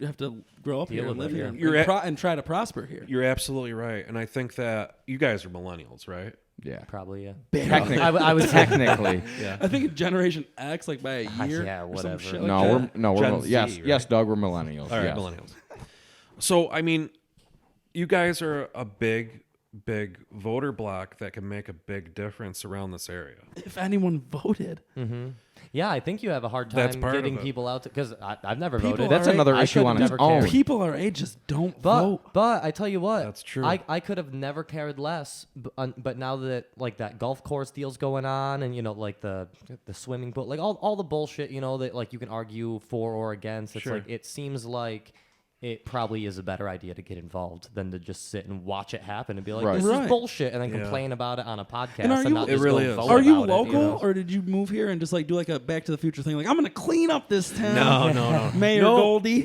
have to grow up Deal here and with live it, here yeah. and, You're at- and try to prosper here. You're absolutely right. And I think that you guys are millennials, right? Yeah. Probably, yeah. Technically, I was technically. Yeah. I think Generation X, like by a year. Yeah, or whatever. Some shit No, like that. we're Gen Z, yes, right? yes, Doug, we're millennials. All right, yes. millennials. So, I mean, you guys are a big voter block that can make a big difference around this area. If anyone voted, Yeah, I think you have a hard That's time part of getting it. people out because I've never People voted. That's All right, another I issue could've on its never own. cared. people our age just don't vote. But I tell you what, That's true. I could have never cared less. But now that like that golf course deal's going on, and like the swimming pool, like all the bullshit, that like you can argue for or against. It's Sure. like it seems like it probably is a better idea to get involved than to just sit and watch it happen and be like, Right. this Right. is bullshit, and then Yeah. complain about it on a podcast And are and you- not It just really go is. vote Are you about it, local, know? or did you move here and just like do like a Back to the Future thing? Like, I'm gonna clean up this town. No. Mayor Goldie.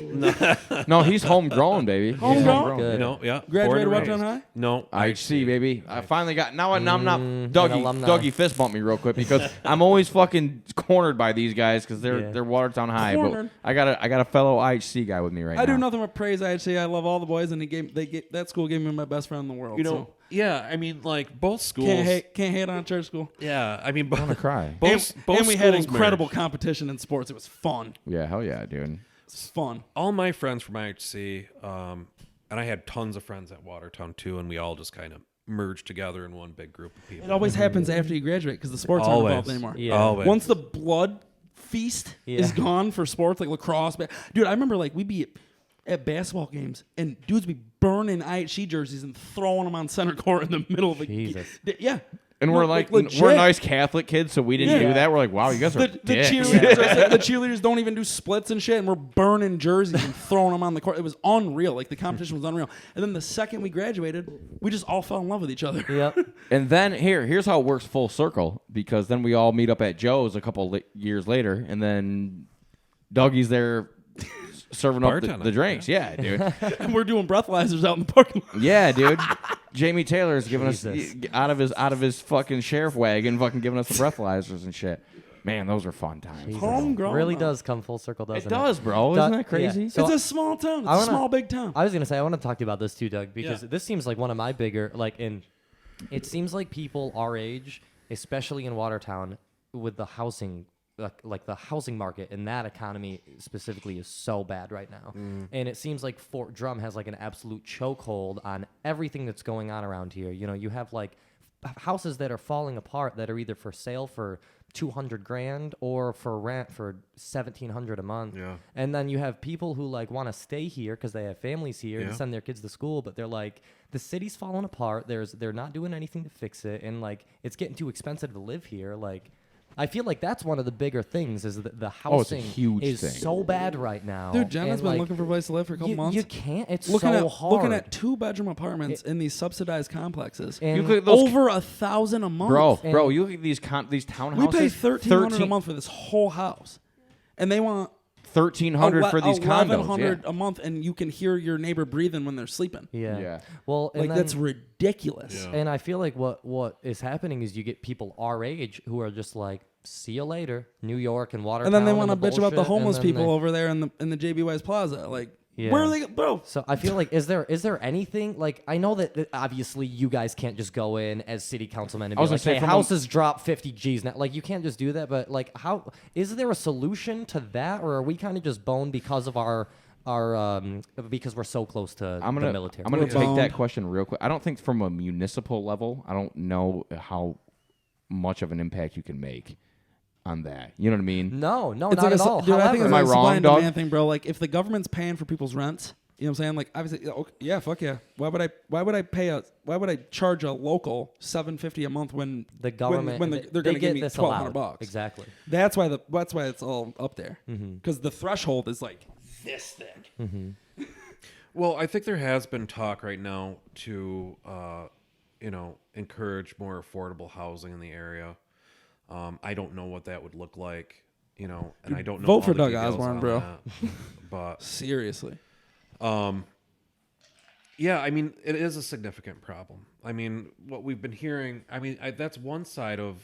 No, he's homegrown, baby. He's Homegrown? Good. No, yeah. Graduated Born and Watertown raised. High? No, IHC, baby. I finally got. Now I'm not. an Dougie, alumni. Dougie fist bumped me real quick because I'm always fucking cornered by these guys because Yeah. they're Watertown High. Cornered. But I got a fellow IHC guy with me right now. I do nothing but praise IHC. I love all the boys, and that school gave me my best friend in the world. You know, so yeah. I mean, like both schools. can't hate on a church school. Yeah, I mean, I'm gonna cry. both and we had schools incredible merge. competition in sports. It was fun. Yeah, hell yeah, dude. It's fun. All my friends from IHC, and I had tons of friends at Watertown too, and we all just kind of merged together in one big group of people. It always happens after you graduate because the sports aren't involved Always. anymore. Yeah. Always. Once the blood feast is Yeah. gone for sports like lacrosse, dude, I remember like we'd be at basketball games and dudes be burning IHC jerseys and throwing them on center court in the middle of the Jesus. Yeah. And No, we're like legit. we're nice Catholic kids, so we didn't Yeah. do that. We're like, wow, you guys are The dicks. cheerleaders, the cheerleaders don't even do splits and shit, and we're burning jerseys and throwing them on the court. It was unreal. Like the competition was unreal. And then the second we graduated, we just all fell in love with each other. Yep. And then here's how it works full circle because then we all meet up at Joe's a couple years later, and then Dougie's there serving up Bartending. the drinks. Yeah, dude. And we're doing breathalyzers out in the parking lot. Yeah, dude. Jamie Taylor's giving us Jesus. out of his fucking sheriff wagon, fucking giving us the breathalyzers and shit. Man, those are fun times. Jesus. Homegrown, Really though. does come full circle, doesn't It does, bro. Doug- Isn't that crazy? yeah. So It's a small town. It's I a wanna- small, big town. I was gonna say I want to talk to you about this too, Doug, because Yeah. this seems like one of my bigger it seems like people our age, especially in Watertown, with the housing like the housing market and that economy specifically is so bad right now. And it seems like Fort Drum has like an absolute chokehold on everything that's going on around here. You know, you have like houses that are falling apart that are either for sale for $200,000 or for rent for $1,700 a month. Yeah. And then you have people who like want to stay here because they have families here Yeah. and send their kids to school, but they're like, the city's falling apart. They're not doing anything to fix it, and like it's getting too expensive to live here. Like, I feel like that's one of the bigger things is that the Oh, it's a housing huge is thing. so bad right now. Dude, Jenna's and, been like, looking for a place to live for a couple months. You can't. It's looking so at hard. looking at 2-bedroom apartments in these subsidized complexes. And You look at those Over $1,000 a month. bro, you look at these townhouses. we pay $1,300 a month for this whole house, and they want $1,300 for these condos. $1,100 Yeah. a month, and you can hear your neighbor breathing when they're sleeping. yeah. Yeah. Well, and Like then, that's ridiculous. Yeah. And I feel like what is happening is you get people our age who are just like, see you later, New York and Watertown. And then they want to the bitch about the bullshit, homeless and then people they- over there in the JB Wise Plaza. Like, Yeah. where are they, bro? So I feel like is there anything like I know that obviously you guys can't just go in as city councilmen and I be was like, gonna say hey, from a- houses drop 50 G's now. Like you can't just do that. But like, how is there a solution to that, or are we kind of just boned because of our because we're so close to I'm the gonna military? I'm gonna We're take that boned. question real quick. I don't think from a municipal level, I don't know how much of an impact you can make on that. You know what I mean? No, not It's like at a, all. dude, I think However, it's Am I like a wrong, supply and Doug? demand thing, bro. Like, if the government's paying for people's rents, you know what I'm saying? Like, obviously, yeah, fuck yeah. Why would I charge a local $750 a month when the government when they they're going to get give me this $1,200 allowed. Exactly. That's why it's all up there Mm-hmm. because the threshold is like this thick. Well, I think there has been talk right now to, encourage more affordable housing in the area. I don't know what that would look like, and I don't know. Vote all for the Doug details Osborne, on bro. that. But Seriously. yeah, I mean, it is a significant problem. I mean, what we've been hearing, that's one side of,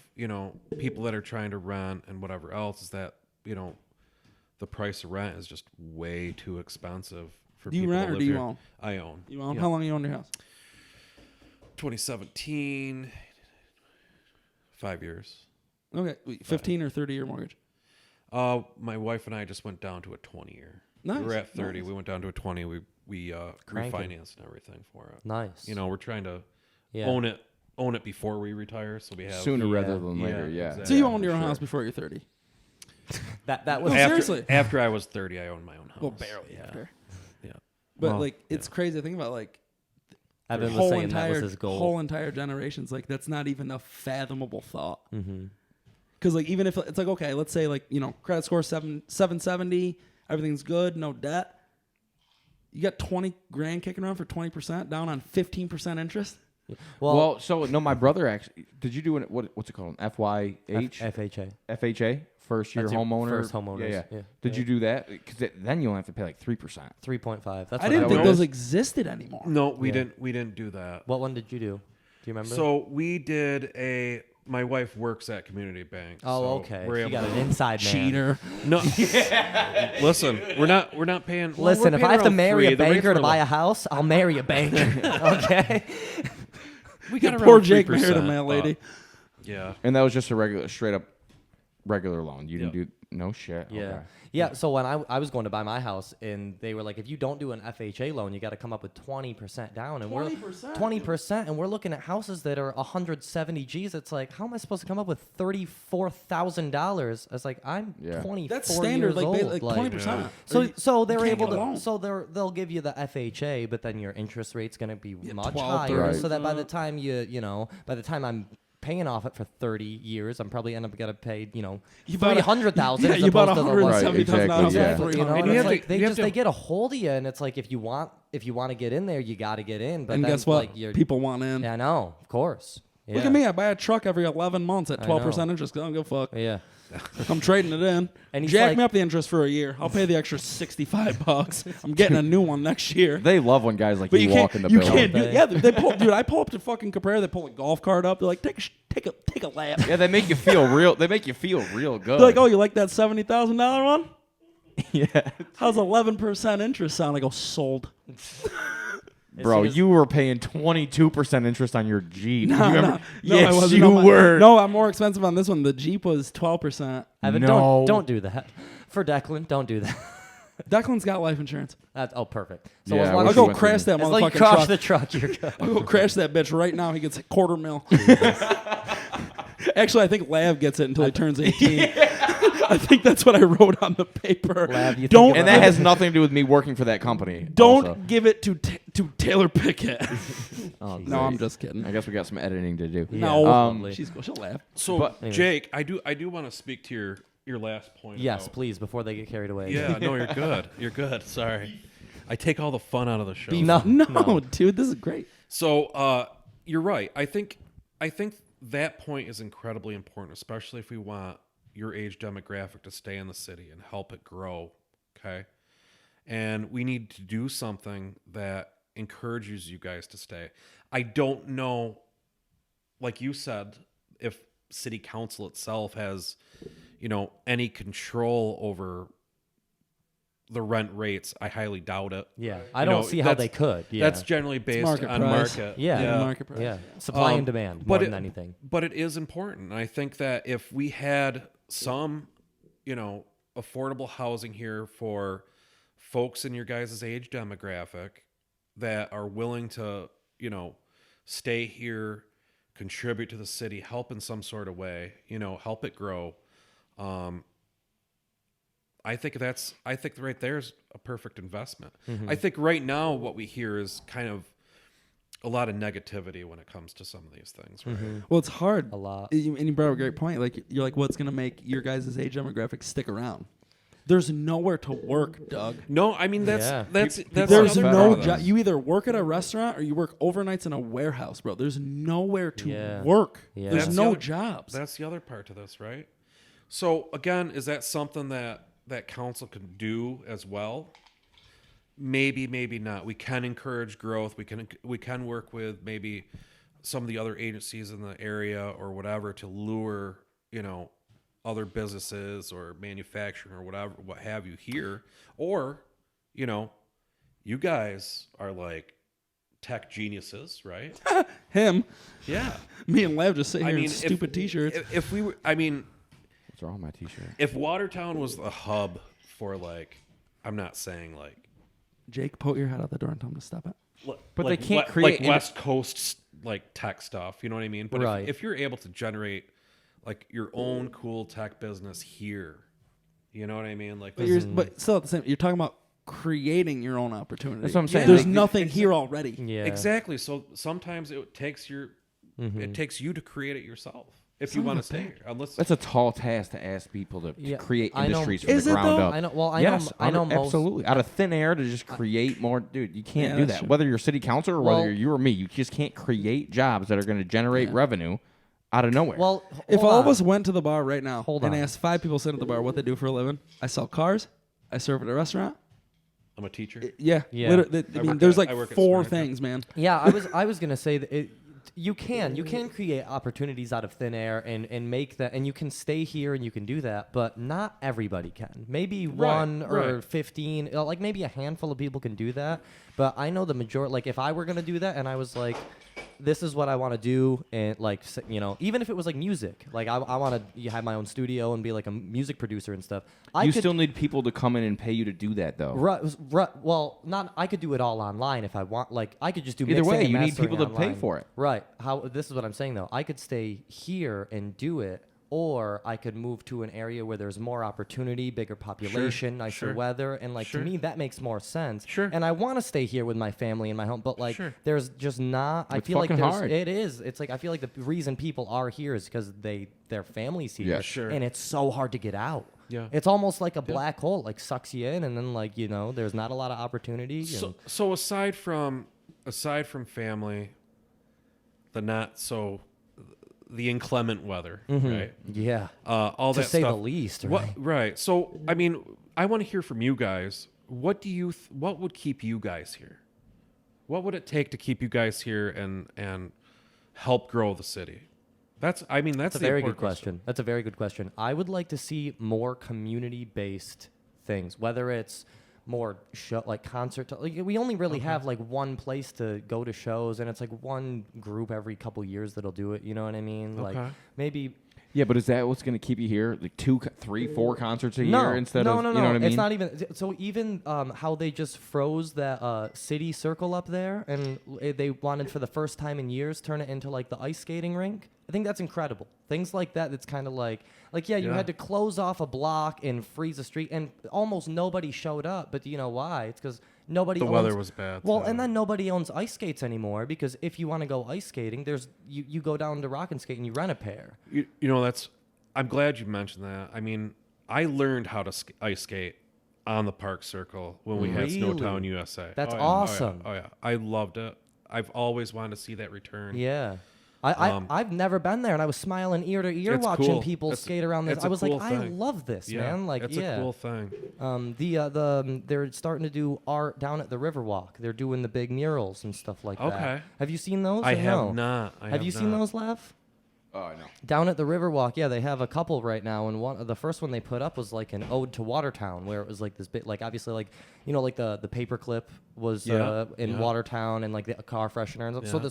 people that are trying to rent and whatever else is that, the price of rent is just way too expensive for Do you people to rent or live do you here. own? I own. You own? Yeah. How long you own your house? 2017, 5 years. Okay, 15 or 30 year mortgage. My wife and I just went down to a 20-year. Nice. We were at 30. Nice. We went down to a 20. We Cranking. refinanced and everything for it. Nice. We're trying to Yeah. own it before we retire, so we have Sooner Yeah. rather than later. Yeah, Yeah. exactly. So you Yeah, owned your own sure. house before you're 30. That was No, After, seriously. after I was 30, I owned my own house. Well, barely Yeah. after. Yeah. But Well, like, it's crazy to think about. Like, Evan was whole saying that entire was his goal. whole entire generations. Like, that's not even a fathomable thought. Mm-hmm. Because like, even if it's like, okay, let's say like, credit score 770, everything's good, no debt. You got 20 grand kicking around for 20% down on 15% interest. Well, so no, my brother actually. Did you do what's it called? An FYH? FHA. FHA, first year That's your homeowner. first homeowners, yeah. Did you do that? Because then you only have to pay like 3%. 3.5. That's what I didn't think would- those existed anymore. No, we Yeah. didn't. We didn't do that. What one did you do? Do you remember? So we did a. My wife works at Community Bank. oh, so okay. We're You able got to, an inside man. Cheater. no. Listen, we're not paying. well, Listen, we're if I paying have to around marry 3. a The rates banker were to buy low. a house, I'll marry a banker. Okay. we got Poor around Jake 3%, married a mail but- lady. Yeah. And that was just a straight up regular loan. You didn't Yep. do no shit. Yeah. Okay. Yeah. So when I was going to buy my house, and they were like, if you don't do an FHA loan, you got to come up with 20% down, and 20%? 20%, and we're looking at houses that are 170 G's. It's like, how am I supposed to come up with $34,000? I was like, I'm Yeah. 24 That's standard, years old. like 20%. Yeah. So they're can't able get a to loan. so they'll give you the FHA, but then your interest rate's going to be much 12, higher. Right. So that by the time by the time I'm paying off it for 30 years, I'm probably end up gonna pay You bought a- 300,000. Yeah, as you bought opposed to the $170,000 Right, exactly, house. yeah. you know, And and you it's have like to- they you have they to- get a hold of you, and it's like if you want to get in there, you got to get in. But And then, guess what? Like, you're, People want in. yeah, I know, of course. Yeah. Look at me. I buy a truck every 11 months at I 12% know. interest. I don't give a fuck. Yeah, I'm trading it in. And he's Jack like- me up the interest for a year. I'll pay the extra $65. I'm getting a new one next year. They love when guys like But you you can't. walk in the You building. can't do. They- Yeah, they pull. Dude, I pull up to fucking Compare. They pull a golf cart up. They're like, take a lap. Yeah, they make you feel real. They make you feel real good. They're like, oh, you like that $70,000 one? yeah, How's 11% interest sound? I go, sold. bro, soon as- you were paying 22% interest on your Jeep. No, You remember? no, Yes, I wasn't. you No, were. No, I'm more expensive on this one. The Jeep was 12%. Evan, No. don't do that for Declan. Don't do that. Declan's got life insurance. That's perfect. So Yeah, as I long wish as I'll you go went crash through that as long as you motherfucking crash truck. the truck, you're good. I'll go crash that bitch right now. He gets a $250,000. Actually, I think Lav gets it until he turns 18. I think that's what I wrote on the paper. Lav, you think Don't about And that has nothing to do with me working for that company. don't also. give it to Taylor Pickett. Oh, No, I'm great. just kidding. I guess we got some editing to do. Yeah, No, lovely. she'll laugh. So But- Anyways. Jake, I do want to speak to your last point. Yes, about- please, before they get carried away. Yeah, no, you're good. You're good. Sorry, I take all the fun out of the show. No, dude, this is great. So you're right. I think that point is incredibly important, especially if we want your age demographic to stay in the city and help it grow. Okay, and we need to do something that encourages you guys to stay. I don't know, like you said, if city council itself has, any control over the rent rates. I highly doubt it. Yeah, I don't see how they could. Yeah, That's generally based market on price. market. Yeah. Market price. yeah, supply and demand more but than anything. But it is important. I think that if we had some, affordable housing here for folks in your guys' age demographic that are willing to, stay here, contribute to the city, help in some sort of way, help it grow. I think right there's a perfect investment. I think right now what we hear is kind of a lot of negativity when it comes to some of these things, right? Well, it's hard. A lot. And you brought up a great point. Like, you're like, what's going to make your guys' age demographic stick around? There's nowhere to work, Doug. No, I mean that's Yeah. that's People that's There's the other better no part of job. this. You either work at a restaurant or you work overnights in a warehouse, bro. There's nowhere to Yeah. work. Yeah. There's That's no the other- jobs. That's the other part to this, right? So again, is that something that council can do as well? Maybe, maybe not. We can encourage growth. We can work with maybe some of the other agencies in the area or whatever to lure, other businesses or manufacturing or whatever, what have you here. Or, you guys are like tech geniuses, right? Him, Yeah. me and Lav just sit here in if- stupid t-shirts. If we were, What's wrong with my t-shirt? if Watertown was the hub for I'm not saying Jake, poke your head out the door and tell him to stop it. But they can't create West Coast tech stuff. You know what I mean? But Right. if you're able to generate your own cool tech business here, you know what I mean? Like But, this, but still at the same, you're talking about creating your own opportunity. That's what I'm saying. There's Like, nothing here already. Yeah, exactly. So sometimes it takes it takes you to create it yourself. if you want to stay here. Unless That's a tall task to ask people to Yeah, create I know. industries from Is the it, ground though? up. I know. Well, Yes, I know most. absolutely. Out of thin air to just create more, dude. You can't Yeah, do that's that. true. Whether you're city council or whether Well- you're you or me, you just can't create jobs that are going to generate revenue out of nowhere. Well, If hold all of on. us went to the bar right now Hold and on. asked 5 people sitting at the bar what they do for a living, I sell cars, I serve at a restaurant. I'm a teacher. Yeah, Yeah. literally, I I mean, work there's at- like I work at 4 Smirnoff. things, man. Yeah, I was gonna say that you can create opportunities out of thin air and make that, and you can stay here and you can do that, but not everybody can. Maybe one or right. 15, like maybe a handful of people can do that. But I know the majority. Like if I were gonna do that, and I was like, this is what I want to do, and like even if it was like music, like I want to have my own studio and be like a music producer and stuff. you still need people to come in and pay you to do that, though. Well, not. I could do it all online if I want. Like I could just do Either mixing way, and you need mastering people to pay online. for it. Right. How? This is what I'm saying though. I could stay here and do it, or I could move to an area where there's more opportunity, bigger population, nicer sure. weather, and like Sure. to me that makes more sense. Sure. And I want to stay here with my family and my home, but like Sure. there's just not. I It's feel like fucking there's. hard. It is. It's like I feel like the reason people are here is because their families here. Yeah. Sure. And it's so hard to get out. Yeah. It's almost like a black hole, like sucks you in, and then like there's not a lot of opportunity. So aside from family, the inclement weather, right? yeah. All To that say the stuff. least, What, right? right. So I mean, I want to hear from you guys. What do you? What would keep you guys here? What would it take to keep you guys here and help grow the city? That's That's a the very good important question. That's a very good question. I would like to see more community-based things, whether it's more show like concert. Like we only really have like one place to go to shows, and it's like one group every couple years that'll do it. You know what I mean? Like Okay. maybe. Yeah, but is that what's going to keep you here? Like 2, 3, 4 concerts a year instead no, of no, you know what I mean? It's not even. So even how they just froze that city circle up there, and they wanted for the first time in years turn it into like the ice skating rink. I think that's incredible. Things like that. That's kind of like you Yeah. had to close off a block and freeze a street, and almost nobody showed up. But do you know why? It's because nobody. The owns, weather was bad, Well, too. and then nobody owns ice skates anymore because if you want to go ice skating, there's you go down to Rock and Skate and you rent a pair. You know, that's. I'm glad you mentioned that. I mean, I learned how to ice skate on the park circle when we had Really? Snowtown, USA. That's Oh, yeah. awesome. Oh yeah. I loved it. I've always wanted to see that return. Yeah. I've never been there, and I was smiling ear to ear It's watching cool. people It's- skate around this. it's I a was cool like, I thing. love this, Yeah, man. Like, it's yeah. a cool thing. They're starting to do art down at the Riverwalk. They're doing the big murals and stuff like that. Okay. Have you seen those? I or have no? not. Have you seen those, Lav? Oh, no. Down at the Riverwalk, yeah, they have a couple right now, and the first one they put up was like an ode to Watertown, where it was like this bit, like obviously like like the paperclip was Yeah, in yeah. Watertown, and like the car freshener, and stuff. So Yeah.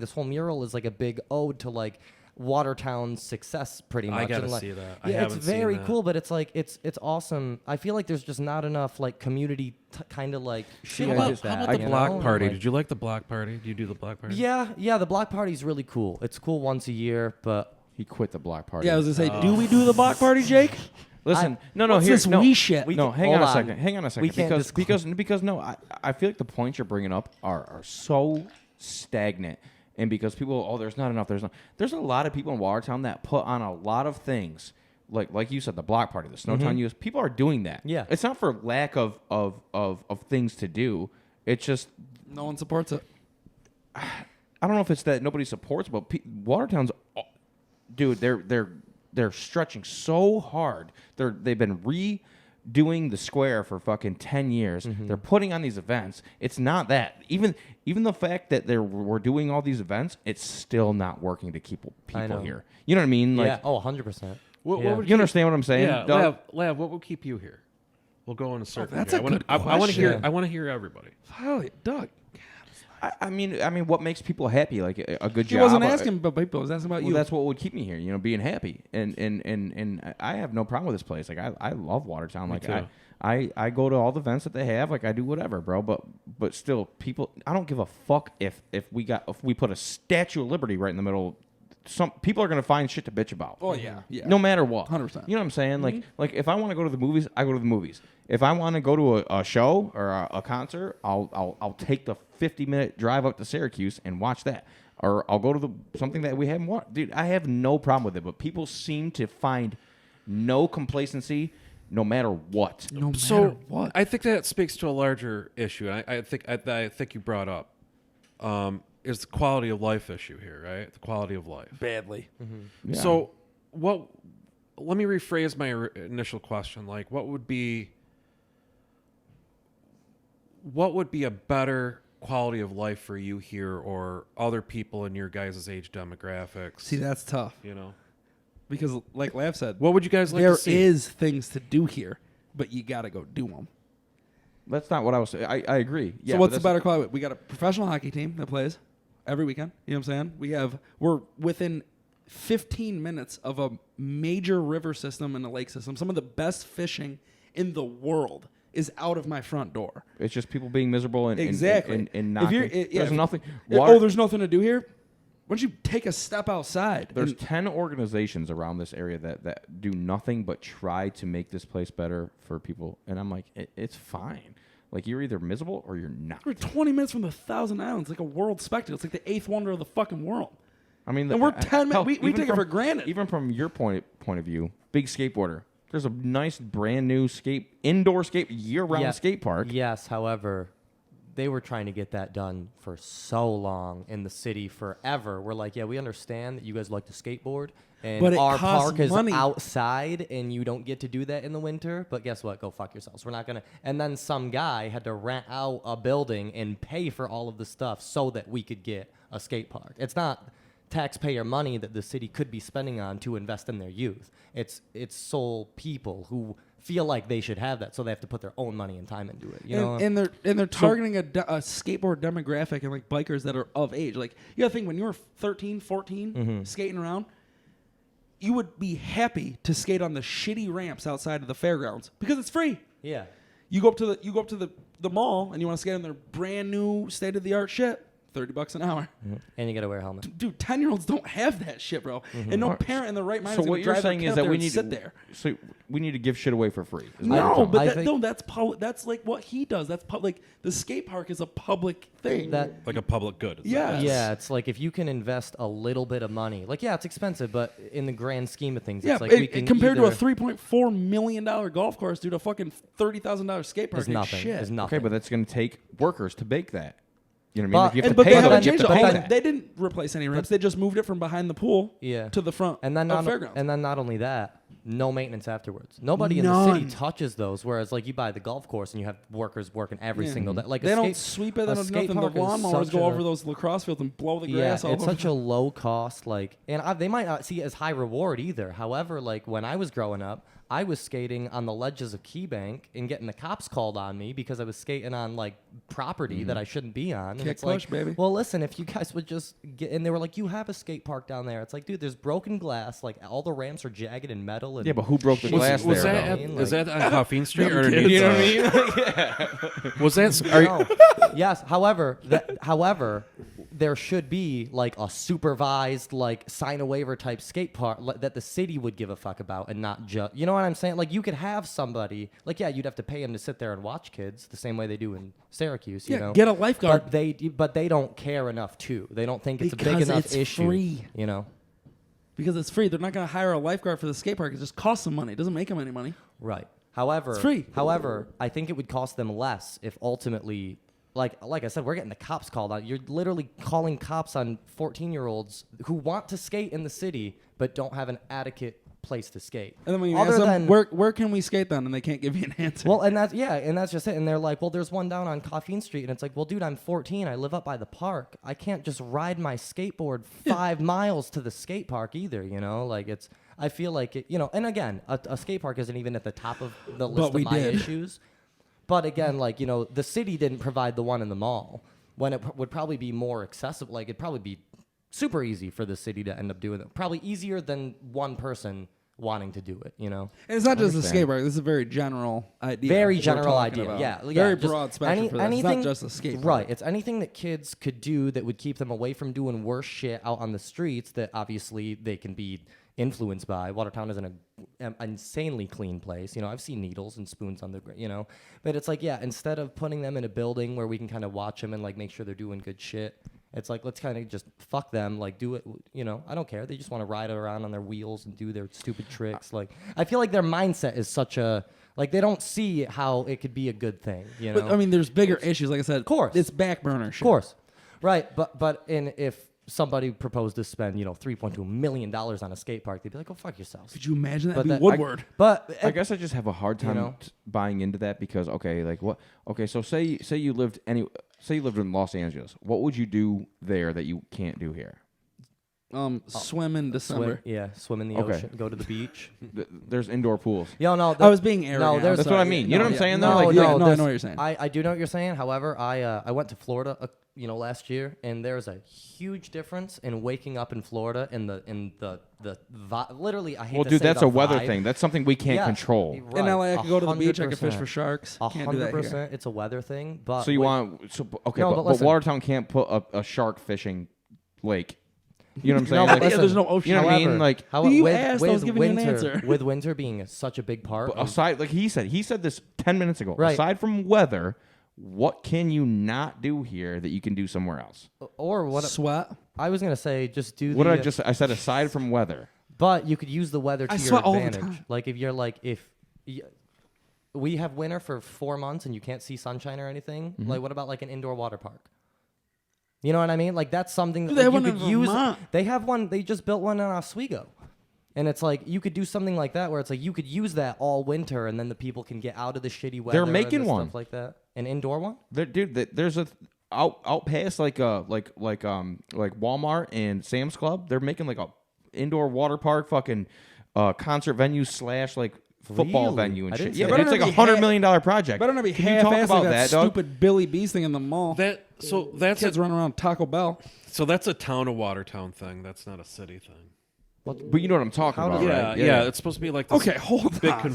this whole mural is like a big ode to like Watertown's success, pretty much. I gotta and, like, see that. I Yeah, it's haven't seen very that. cool, but it's like it's awesome. I feel like there's just not enough like community kind of like shit How like about, that. how about the you block know? party? Like- Did you like the block party? Do you do the block party? Yeah, the block party's really cool. It's cool once a year, but. He quit the block party. Yeah, I was gonna say, do we do the block party, Jake? Listen, I- no, What's here, this no, we shit? We no, can- hang on hold a on. second. Hang on a second. We can't Because no, I feel like the points you're bringing up are so stagnant, and because people, there's not enough. There's a lot of people in Watertown that put on a lot of things, like you said, the block party, the Snowtown US. People are doing that. Yeah. it's not for lack of things to do. It's just No one supports it. I don't know if it's that nobody supports, but Watertown's, dude, they're stretching so hard. They've been redoing the square for fucking 10 years. Mm-hmm. They're putting on these events. It's not that. Even the fact that we're doing all these events, it's still not working to keep know. people here. You know what I mean? Like, Yeah. Oh, 100%. What Yeah. would you understand what I'm saying? Yeah, Doug? Lav, what will keep you here? We'll go in a circle. that's here. a good I want to hear. question. I want to hear everybody. Hell yeah, Doug. I mean, what makes people happy? Like a good He job. wasn't asking about people. He was asking about Well, you. that's what would keep me here, being happy, and I have no problem with this place. Like I love Watertown. Like too. I go to all the events that they have. Like I do whatever, bro. But still, people, I don't give a fuck if we put a Statue of Liberty right in the middle. Some people are gonna find shit to bitch about. Oh yeah, yeah. No matter what. 100%. You know what I'm saying? Like if I want to go to the movies, I go to the movies. If I want to go to a show or a concert, I'll take the 50-minute drive up to Syracuse and watch that. or I'll go to something that we haven't watched. Dude, I have no problem with it, but people seem to find no complacency no matter what. No matter So what. I think that speaks to a larger issue. And I think you brought up is the quality of life issue here, right? The quality of life. Badly. Yeah. So what? Let me rephrase my initial question. Like, what would be a better quality of life for you here or other people in your guys' age demographics? See, that's tough you know, because, like Lav said, what would you guys like there to see? is things to do here, but you got to go do them. That's not what I was saying. I agree. Yeah, So but what's the that's- better quality? We got a professional hockey team that plays every weekend. You know what I'm saying? We're within 15 minutes of a major river system and a lake system. Some of the best fishing in the world is out of my front door. It's just people being miserable and Exactly. and knocking. There's nothing. There's nothing to do here. Why don't you take a step outside? There's And 10 organizations around this area that do nothing but try to make this place better for people. And I'm like, it's fine. Like, you're either miserable or you're not. we're 20 minutes from the Thousand Islands, like a world spectacle. It's like the eighth wonder of the fucking world. I mean, And we're 10 minutes. We even take it for granted. Even from your point of view, big skateboarder. There's a nice brand new indoor year-round Yeah. skate park. Yes, however, they were trying to get that done for so long in the city forever. We're like, yeah, we understand that you guys like to skateboard, and But it our costs park is money. outside, and you don't get to do that in the winter. But guess what? Go fuck yourselves. We're not gonna. And then some guy had to rent out a building and pay for all of the stuff so that we could get a skate park. It's not taxpayer money that the city could be spending on to invest in their youth. It's sole people who feel like they should have that, so they have to put their own money and time into it. You know, and they're targeting a skateboard demographic and like bikers that are of age. Like, you gotta think, when you were 13, 14, skating around, you would be happy to skate on the shitty ramps outside of the fairgrounds because it's free. yeah. You go up to the mall and you want to skate on their brand new state of the art shit. $30 an hour. And you gotta wear a helmet. Dude, 10-year-olds don't have that shit, bro. And no parent in the right mind So is what going to you're drive their saying kid is up that there we and need sit there. So we need to give shit away for free. is what No, you're but telling me. that's like what he does. That's like the skate park is a public thing. Like a public good. Yes. Yeah, it's like if you can invest a little bit of money, like yeah, it's expensive, but in the grand scheme of things, Yeah, it's like we can compared to a either- $3.4 million golf course, dude, a fucking $30,000 skate park is ain't nothing. shit. Is nothing. Okay, but that's going to take workers to bake that. You know what I mean? But- Like, you have And, to but pay they them. haven't You have changed to the pay whole them. thing. They didn't replace any ramps. They just moved it from behind the pool Yeah. to the front and then of not fairgrounds. and then not only that, no maintenance afterwards. Nobody in the None. city touches those. Whereas like you buy the golf course and you have workers working every Yeah. single day. Like they a don't skate, sweep it. They a don't do skate nothing. The park is lawnmowers such go a- over those lacrosse fields and blow the Yeah, grass all it's over. such a low cost, like, and they might not see it as high reward either. However, like when I was growing up, I was skating on the ledges of Key Bank and getting the cops called on me because I was skating on like property that I shouldn't be on. And Kick it's like, push, baby. well, listen, if you guys would just get, and they were like, you have a skate park down there. It's like, dude, there's broken glass. Like all the ramps are jagged and metal. And Yeah, but who broke the shit. glass Was there, that though? at, I mean, is like- that on Coffeen Street or kids, underneath? You know what I mean? Was that? Are you, No. Yes. However, there should be like a supervised, like sign a waiver type skate park that the city would give a fuck about, and not just. You know what I'm saying? Like you could have somebody. Like yeah, you'd have to pay them to sit there and watch kids the same way they do in Syracuse. You Yeah, know, get a lifeguard. But they don't care enough too. They don't think it's a big Because enough it's issue. free. You know. Because it's free. They're not going to hire a lifeguard for the skate park. It just costs them money. It doesn't make them any money. Right. However, It's free. However, I think it would cost them less if ultimately, like I said, we're getting the cops called on. You're literally calling cops on 14-year-olds who want to skate in the city but don't have an adequate place to skate. And then when you Other ask them, than- where can we skate then? And they can't give you an answer. Well, and that's just it. And they're like, well, there's one down on Coffeen Street, and it's like, well, dude, I'm 14. I live up by the park. I can't just ride my skateboard 5 miles to the skate park either. You know, like it's. I feel like it. You know, and again, a skate park isn't even at the top of the list we of my did. issues. But again, like you know, the city didn't provide the one in the mall when it would probably be more accessible. Like it'd probably be super easy for the city to end up doing it. Probably easier than one person wanting to do it. You know. and it's not just a understand. skate park. This is a very general idea. Very we're general talking idea, about. yeah, Very just broad spectrum for that. It's not just a skate park. Right, it's anything that kids could do that would keep them away from doing worse shit out on the streets that obviously they can be influenced by. Watertown isn't an insanely clean place. You know, I've seen needles and spoons on the you know, but it's like, yeah, instead of putting them in a building where we can kind of watch them and like make sure they're doing good shit It's like, let's kind of just fuck them, like do it, you know, I don't care. They just want to ride around on their wheels and do their stupid tricks. Like, I feel like their mindset is such a, like, they don't see how it could be a good thing, you know? But, I mean, there's bigger issues. Like I said, of course. it's back burner shit. Of course. Right, but if somebody proposed to spend, you know, $3.2 million on a skate park, they'd be like, "Go fuck yourselves." Could you imagine that? But That'd that- be Woodward. But I guess I just have a hard time know? buying into that because okay, like what? Okay, so say you lived in Los Angeles. What would you do there that you can't do here? Swim in December. swim in the Okay. ocean, go to the beach. There's indoor pools. Yo, no, I was being arrogant. No, I'm there's That's sorry. what I mean. You know what I'm saying? No, though? Like, yeah, no, no, I there's- know what you're saying. I do know what you're saying. However, I went to Florida, last year, and there's a huge difference in waking up in Florida and literally I hate well, to dude, say that's the a weather vibe. thing. That's something we can't Yeah, control. right, In LA, I could go to the beach. I could fish 100%. for sharks. Can't do that here. 100%. It's a weather thing, but So you wait- want okay, No, but but listen. Watertown can't put a shark fishing lake. You know what I'm saying? No, Like, but listen, there's no ocean. You know what I mean? however- Like, how, You with, asked, I was with giving you an winter, answer. with winter being such a big part. of- aside, like he said this 10 minutes ago. Right. Aside from weather, what can you not do here that you can do somewhere else? or what Sweat. I was gonna say, just do. What the, did I said aside from weather. But you could use the weather to I your sweat all the advantage. time. Like if you're like we have winter for 4 months and you can't see sunshine or anything. Mm-hmm. Like what about like an indoor water park? You know what I mean? Like that's something that Dude, they have you one could in use. Vermont. They have one. They just built one in Oswego. And it's like you could do something like that where it's like you could use that all winter and then the people can get out of the shitty weather. and making the one. stuff like that. An indoor one? There's a out past like Walmart and Sam's Club. They're making like a indoor water park, fucking concert venue / like football Really? venue and I shit. didn't Yeah, see but that. it's like Better $100 not be million project. Better not be Can you talk half-assed about like that that, dog? stupid Billy Beast thing in the mall. That's Kids running around Taco Bell. so that's a town of Watertown thing. That's not a city thing. But you know what I'm talking How about, does- right? Yeah, it's supposed to be like this Okay, hold big on.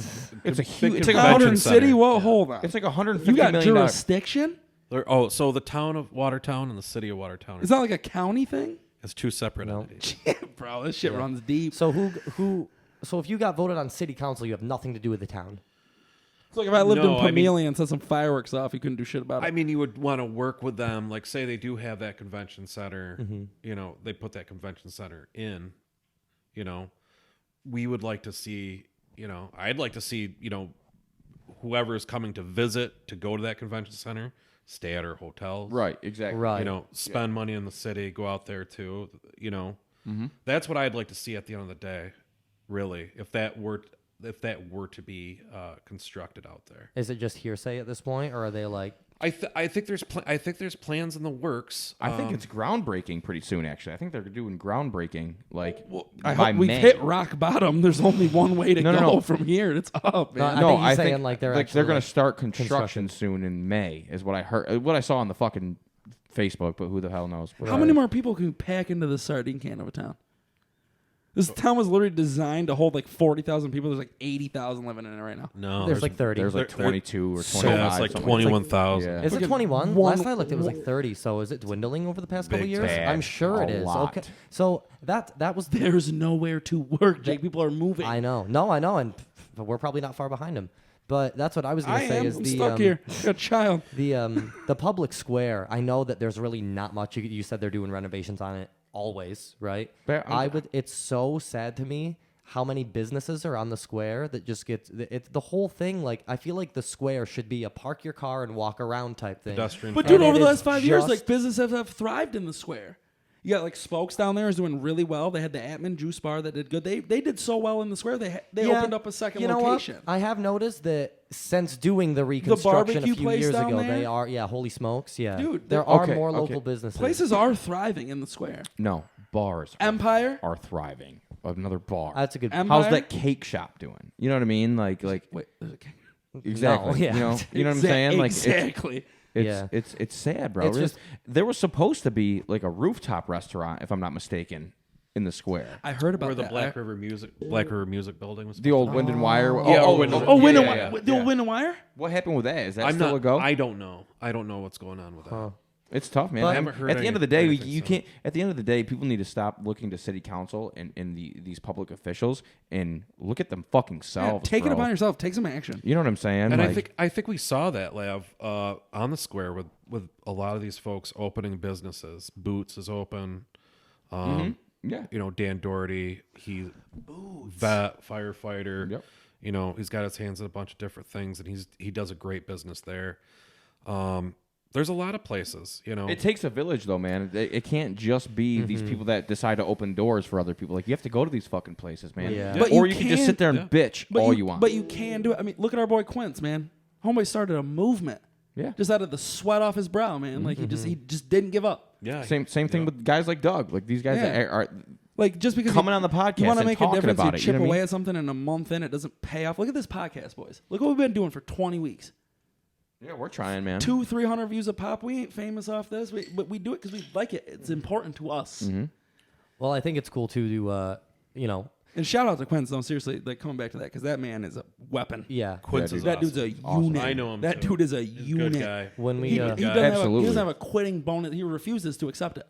It's a big huge. It's like convention 100 center. city? Whoa, hold on. It's like $150 You got million. jurisdiction? So the town of Watertown and the city of Watertown Is that like a county thing? is two separate No. entities. Bro, this shit runs deep. So who so if you got voted on city council, you have nothing to do with the town. It's like if I lived No, in I mean- Pamelia and set some fireworks off, you couldn't do shit about it. I mean, you would want to work with them. Like, say they do have that convention center. Mm-hmm. You know, they put that convention center in. You know, we would like to see. You know, I'd like to see. You know, whoever is coming to visit to go to that convention center, stay at our hotels. Right, exactly. Right. You know, spend money in the city, go out there too. You know, that's what I'd like to see at the end of the day. Really, if that were to be constructed out there. Is it just hearsay at this point, or are they like? I think there's plans in the works. I think it's groundbreaking pretty soon. Actually, I think they're doing groundbreaking like I by hope we've May. hit rock bottom. There's only one way to No, go no, no. from here. It's up, man. I No, think he's I saying, think like, they're they're actually, going like, to start construction soon in May, is what I heard. What I saw on the fucking Facebook, but who the hell knows? How many more people can you pack into the sardine can of a town? This town was literally designed to hold like 40,000 people. There's like 80,000 living in it right now. no. There's like 30. There's like There- 22 or 25. yeah, it's like something 21,000. Yeah. Is it Look at 21? one- Last time I looked, it was like 30. So is it dwindling over the past couple Big years? bad. I'm sure it A is. lot. Okay. So that was There's nowhere to work, Jake. People are moving. I know. No, I know, and we're probably not far behind him. But that's what I was I gonna say. am. Is I'm the stuck here. I got a child. the public square. I know that there's really not much. You said they're doing renovations on it always, right? But I would. It's so sad to me how many businesses are on the square that just gets it's the whole thing. Like I feel like the square should be a park your car and walk around type thing. Pedestrian But friendly. dude, And over it the is last 5 years, just- like businesses have thrived in the square. You got like Spokes down there is doing really well. They had the Atman Juice Bar that did good. They did so well in the square. They Yeah, opened up a second you know location. What? I have noticed that since doing the reconstruction a barbecue few place years down ago, there? they are holy smokes, yeah. Dude, there they're- are okay, more okay. local businesses. Places are thriving in the square. No, bars Empire. are thriving. Another bar. That's a good. Empire? How's that cake shop doing? You know what I mean? Like Wait, there's a king. exactly. yeah. You know what I'm saying? Like exactly. Yeah. it's sad, bro. It's just- there was supposed to be like a rooftop restaurant, if I'm not mistaken, in the square. I heard about Where the that. Black River Music Building was. The old Wind and Wire. Yeah, Wind and- Oh, Wind and yeah, Wire. yeah, The old Wind and Wire. What happened with that? Is that I'm still not. a go? I don't know. I don't know what's going on with that. It's tough, man. But- I haven't heard at the end of the day, anything you since. can't. At the end of the day, people need to stop looking to city council and these public officials and look at them fucking Yeah, selves. take it bro. upon yourself. Take some action. You know what I'm saying? And Like, I think we saw that, Lav, on the square with a lot of these folks opening businesses. Boots is open. yeah. You know, Dan Doherty, he vet, firefighter. Yep. You know, he's got his hands in a bunch of different things, and he does a great business there. There's a lot of places, you know. It takes a village, though, man. It can't just be these people that decide to open doors for other people. Like, you have to go to these fucking places, man. Yeah. But Or you you can just can- sit there and bitch all you want. But you can do it. I mean, look at our boy Quince, man. Homeboy started a movement. Yeah. Just out of the sweat off his brow, man. Like he just didn't give up. Yeah. Same thing with guys like Doug. Like, these guys Yeah. that are Like just because Coming on the podcast you want to and make a talking difference, about you it, you chip know what I away mean? at something, and a month in, it doesn't pay off. Look at this podcast, boys. Look what we've been doing for 20 weeks. yeah, we're trying, man. 200-300 views a pop. We ain't famous off this, but we do it because we like it. It's important to us. Well, I think it's cool too to you know, And shout out to Quince, though. Seriously, like coming back to that because that man is a weapon. yeah. Quince Yeah, is That awesome. dude's a Awesome. unit. I know him. That too. dude is a He's unit. good guy. When we He he Absolutely. doesn't have a quitting bonus. He refuses to accept it.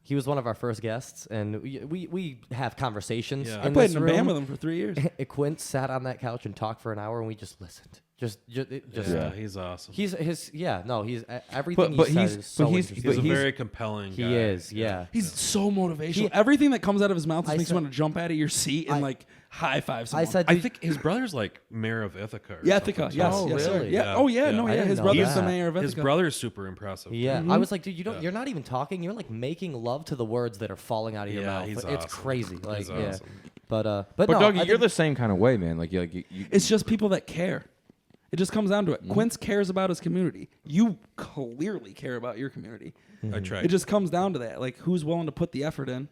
was one of our first guests, and we have conversations. Yeah. In I played this in a band room. with him for 3 years. Quint sat on that couch and talked for an hour, and we just listened. Just Yeah, he's awesome. he's everything But he says he's- is so but he's- interesting. He's a he's- very compelling guy. He is, yeah. He's so motivational. He- Everything that comes out of his mouth just I makes said- you want to jump out of your seat and I- like high five someone. I said, I think his brother's like mayor of Ithaca. Or yeah, something, Ithaca. too. Yes, Oh, yes, sir. really? Yeah. Yeah. Oh, yeah. Yeah. No, I yeah. didn't His know brother's the that. mayor of Ithaca. His brother's super impressive. yeah. I was like, dude, you're not even talking. You're like making love to the words that are falling out of your Yeah, mouth. he's It's awesome. crazy. Like, He's yeah. awesome. But But no, Doug, I you're think- the same kind of way, man. Like you It's just people that care. It just comes down to Mm-hmm. it. Quince cares about his community. You clearly care about your community. I tried. It just comes down to that. Like, who's willing to put the effort in?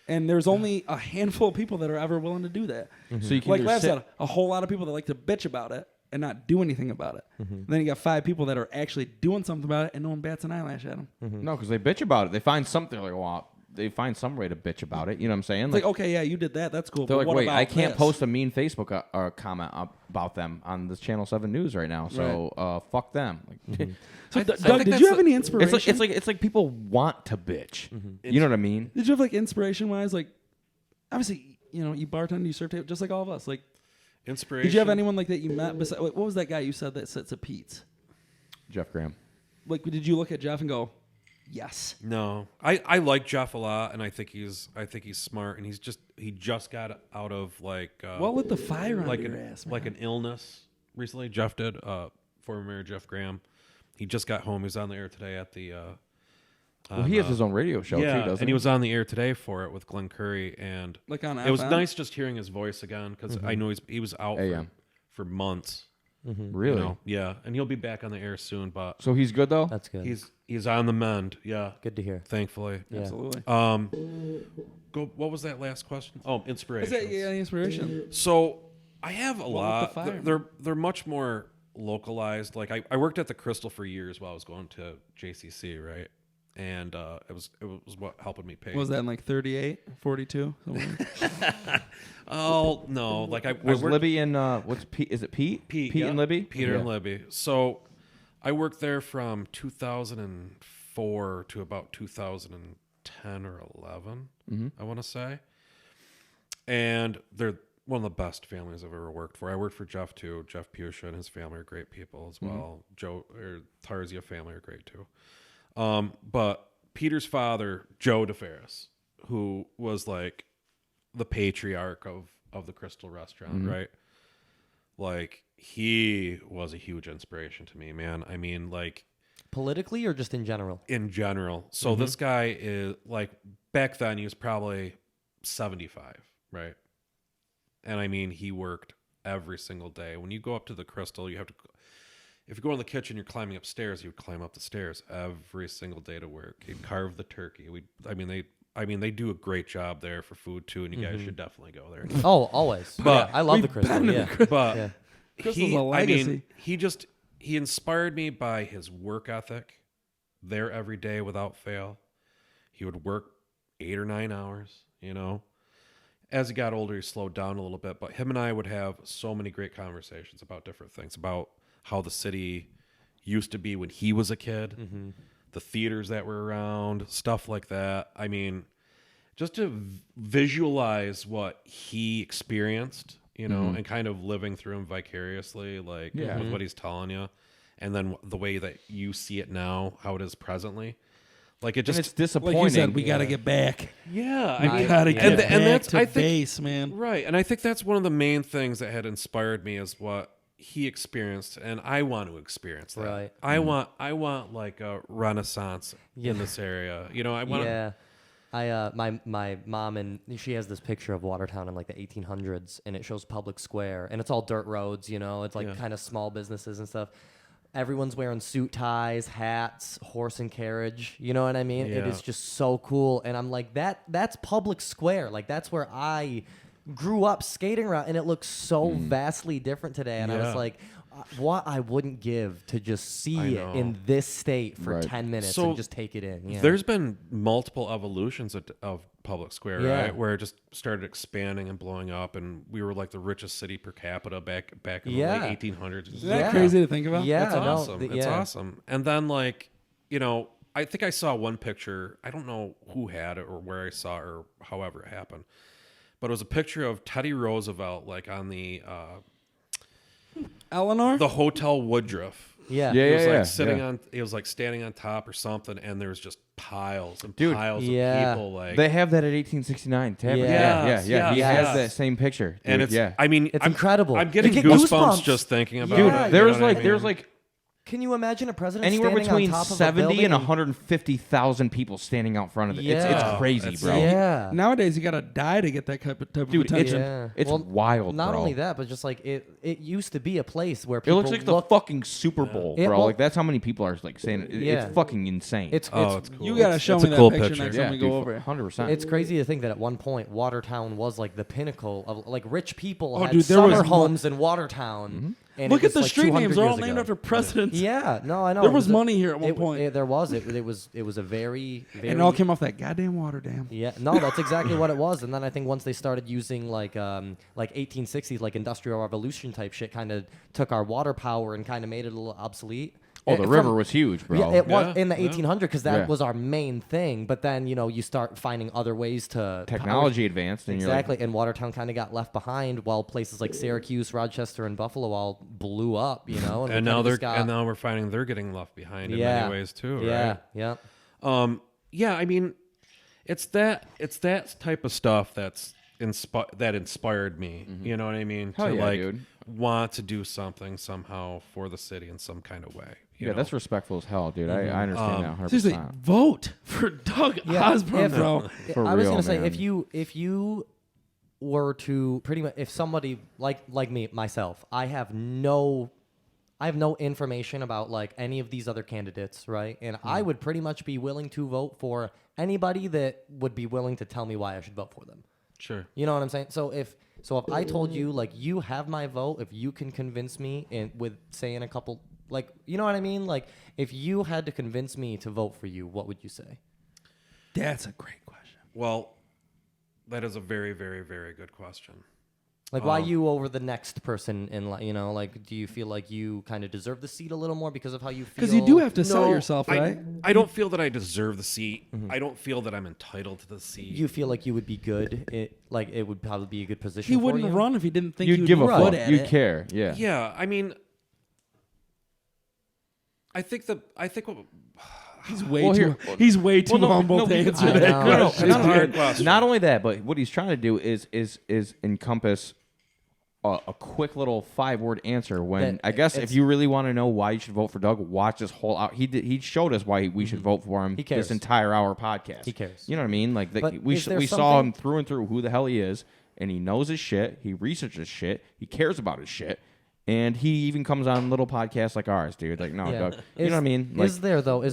And there's only a handful of people that are ever willing to do that. so you can Like either Lav sit- said, a whole lot of people that like to bitch about it and not do anything about it. Then you got 5 people that are actually doing something about it and no one bats an eyelash at them. No, because they bitch about it. They find something like, well, they find some way to bitch about it. You know what I'm saying? It's like, okay, yeah, you did that. That's cool. they're But like, what wait, about I can't this? post a mean Facebook comment about them on this Channel 7 News right now. So fuck them. Like, So, I Doug, think did that's you have a- any inspiration? it's like people want to bitch. You know what I mean? Did you have like inspiration wise? Like, obviously, you know, you bartend, you serve table, just like all of us. Like, Inspiration. did you have anyone like that you met? What was that guy you said that sits at Pete's? Jeff Graham. Like, did you look at Jeff and go, yes? No, I like Jeff a lot, and I think he's smart, and he just got out of like What lit the fire like under an your ass, man? like an illness recently. Jeff did. Former Mayor Jeff Graham. He just got home. He was on the air today at the. Well, he has his own radio show yeah, too, doesn't and he was on the air today for it with Glenn Curry, and Like on it was FM? nice just hearing his voice again because I know he was out AM. for months. Really? You know? Yeah, and he'll be back on the air soon, but So he's good though. That's good. he's on the mend. Yeah, good to hear. thankfully. Yeah. Absolutely. Go. What was that last question? Oh, Is inspiration. that any inspiration? So I have a lit lot. the fire? They're much more localized. Like I worked at the Crystal for years while I was going to JCC, right? And it was what helping me pay. What was that in like 38, 42? Oh no, like I Was worked, Libby and what's Pete? Is it Pete? Pete and Libby. Peter Yeah. and Libby. So I worked there from 2004 to about 2010 or 11. I want to say. And they're one of the best families I've ever worked for. I worked for Jeff too. Jeff Pusha and his family are great people as well. Joe or Tarzia family are great too. But Peter's father, Joe DeFerris, who was like the patriarch of the Crystal Restaurant, right? Like he was a huge inspiration to me, man. I mean, like Politically or just in general? in general. So this guy is like back then he was probably 75, right? And I mean, he worked every single day. When you go up to the Crystal, you have to. If you go in the kitchen, you're climbing upstairs. You would climb up the stairs every single day to work. He'd carve the turkey. They do a great job there for food too, and you guys should definitely go there. Oh, always. But- yeah, I love the We've Crystal. been to Yeah. the But Yeah. Crystal's a legacy. he inspired me by his work ethic. There every day without fail. He would work 8 or 9 hours, you know. As he got older, he slowed down a little bit, but him and I would have so many great conversations about different things, about how the city used to be when he was a kid, the theaters that were around, stuff like that. I mean, just to visualize what he experienced, you know, and kind of living through him vicariously, like with what he's telling you, and then the way that you see it now, how it is presently. Like it just, And it's disappointing. Like you said, we got to get back. yeah, We I mean, got to get back and that's, to I think, base, man. right, and I think that's one of the main things that had inspired me is what he experienced, and I want to experience that. Right. I want like a renaissance in this area. You know, I want. Yeah. My mom, and she has this picture of Watertown in like the 1800s, and it shows public square, and it's all dirt roads, you know, it's like kind of small businesses and stuff. Everyone's wearing suit ties, hats, horse and carriage, you know what I mean? It Yeah. is just so cool, and I'm like, that's public square, like that's where I grew up skating around, and it looks so vastly different today, and I was Yeah. like, what I wouldn't give to just see it know. in this state for Right. 10 minutes So and just take it in. Yeah. There's been multiple evolutions of public square, Yeah. right? Where it just started expanding and blowing up, and we were like the richest city per capita back in the Yeah. late 1800s. Isn't that crazy to think about? Yeah, It's no, awesome. It's yeah. awesome. And then, like, you know, I think I saw one picture. I don't know who had it or where I saw it or however it happened, but it was a picture of Teddy Roosevelt, like on the Eleanor? Hotel Woodruff. Yeah. Yeah, He was yeah, like sitting yeah. on. He was like standing on top or something, and there was just piles and Dude, piles yeah. of people. Like, They have that at 1869 Tavern. Yeah. Yeah, Yes, yeah. He yes. has that same picture. and dude, it's. yeah. I mean, It's I'm incredible. I'm getting You get goosebumps goosebumps. just thinking about Yeah, it. Dude, you there's know what I like there's mean? like Can you imagine a president anywhere standing between on top of a 70 building and 150,000 people standing out front of it. Yeah. It's crazy, It's bro. Yeah. Nowadays, you got to die to get that type of Dude, attention. Yeah. It's Well, wild, Not bro. only that, but just like it used to be a place where It people looks like the fucking Super Bowl, Yeah, bro. well- Like that's how many people are like saying it. Yeah. It's fucking insane. It's It's cool. You got to show It's me a that cool picture, picture. next yeah, time we go over. 100%. It's crazy to think that at one point Watertown was like the pinnacle of like rich people Oh, had dude, there was summer mo- homes in Watertown. And Look it at was the like street 200 names. They're all years named ago. after presidents. Yeah, no, I know. There It was a- money here at one point. There was. It was a very, very. And it all came off that goddamn water dam. Yeah, no, that's exactly what it was. And then I think once they started using like 1860s, like Industrial Revolution type shit, kind of took our water power and kind of made it a little obsolete. oh, the From- river was huge, bro. Yeah, it was Yeah, in the 1800s because that Yeah. was our main thing. But then you start finding other ways to Technology advanced, and Exactly, and Watertown kind of got left behind while places like Syracuse, Rochester, and Buffalo all blew up. And, we And kinda now just got, now we're finding they're getting left behind in Yeah. many ways too. yeah, Right? yeah. Yeah, I mean, it's that type of stuff that inspired me. You know what I mean? Hell to yeah, like dude. want to do something somehow for the city in some kind of way. you Yeah, know? that's respectful as hell, dude. I understand that 100%. Seriously, vote for Doug Osborne, if- bro. For I was real, gonna say man. if you were to pretty much if somebody like me myself, I have no information about like any of these other candidates, right? And I would pretty much be willing to vote for anybody that would be willing to tell me why I should vote for them. Sure. You know what I'm saying? So if I told you like you have my vote, if you can convince me with saying a couple like you know what I mean? Like if you had to convince me to vote for you, what would you say? That's a great question. Well, that is a very, very, very good question. Like why you over the next person in like do you feel like you kind of deserve the seat a little more because of how you feel? Because you do have to sell No, yourself, right? I don't feel that I deserve the seat. I don't feel that I'm entitled to the seat. You feel like you would be good. It would probably be a good position. He for wouldn't you? run if he didn't think You'd you'd give be a good fuck. at You'd it. care. Yeah. Yeah, I mean, I think what He's way Well, too. here- He's way too Well, no, humble no, to because- answer I that know. No, question. no, It's a hard question. not only that, but what he's trying to do is encompass a quick little 5-word answer. When That- I guess if it's- you really want to know why you should vote for Doug, watch this whole out. He showed us why we should vote for him. He cares. This entire hour podcast. He cares. You know what I mean? Like But we is there we saw something- him through and through who the hell he is, and he knows his shit. He researches shit. He cares about his shit. And he even comes on little podcasts like ours, dude. Like, no, Yeah. Doug. You know what I mean? Like, Is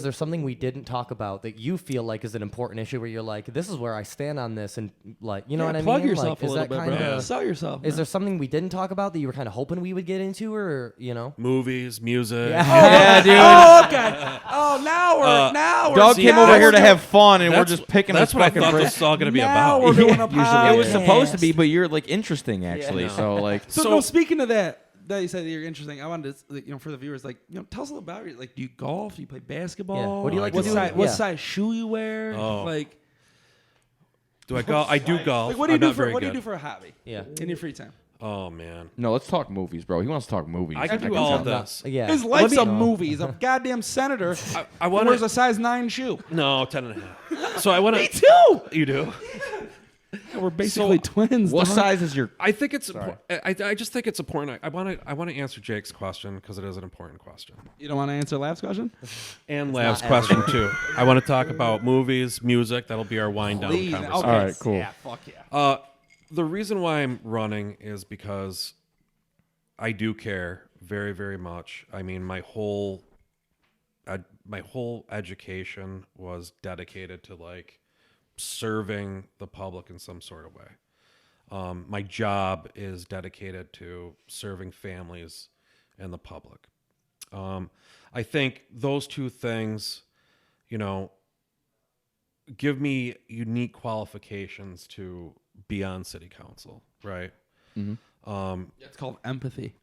there something we didn't talk about that you feel like is an important issue where you're like, this is where I stand on this, and like, you know what I mean? Plug yourself like, a is little that bit, bro. kinda- Sell yourself. Is man. there something we didn't talk about that you were kind of hoping we would get into, or movies, music. yeah, dude. Oh, okay. Oh, now we're Doug See, came now over we're here to doing- have fun, and we're That's- just picking That's his what I fucking thought brain. this was all going to be Now about. we're doing a It was supposed to podcast. be, but you're like interesting actually. So like, So no, speaking of that, that you said that you're interesting. I wanted to, for the viewers, tell us a little about you. Like, do you golf? Do you play basketball? What do you like what to do? size, What Yeah. size shoe you wear? Oh. Like, Do I golf? I do golf. like what do you I'm do not for very what do you good. do for a hobby? Yeah. In your free time. Oh man, No, let's talk movies, bro. He wants to talk movies. I can do can all tell. of this. Yeah. His life's a No. movie. He's a goddamn senator. I who want wears to. a size 9 shoe. No, 10.5. So I want to. Me too. You do. We're basically twins. What dog. size is your? I think it's. I just think it's important. I want to answer Jake's question because it is an important question, You don't want to answer Lab's question? and Lav's not question too. I want to talk about movies, music. That'll be our wind down Please. conversation. Okay. All right, cool. Yeah, fuck yeah. The reason why I'm running is because I do care very, very much. I mean, my whole education was dedicated to like serving the public in some sort of way. My job is dedicated to serving families and the public. I think those two things, give me unique qualifications to be on city council, right? It's called empathy.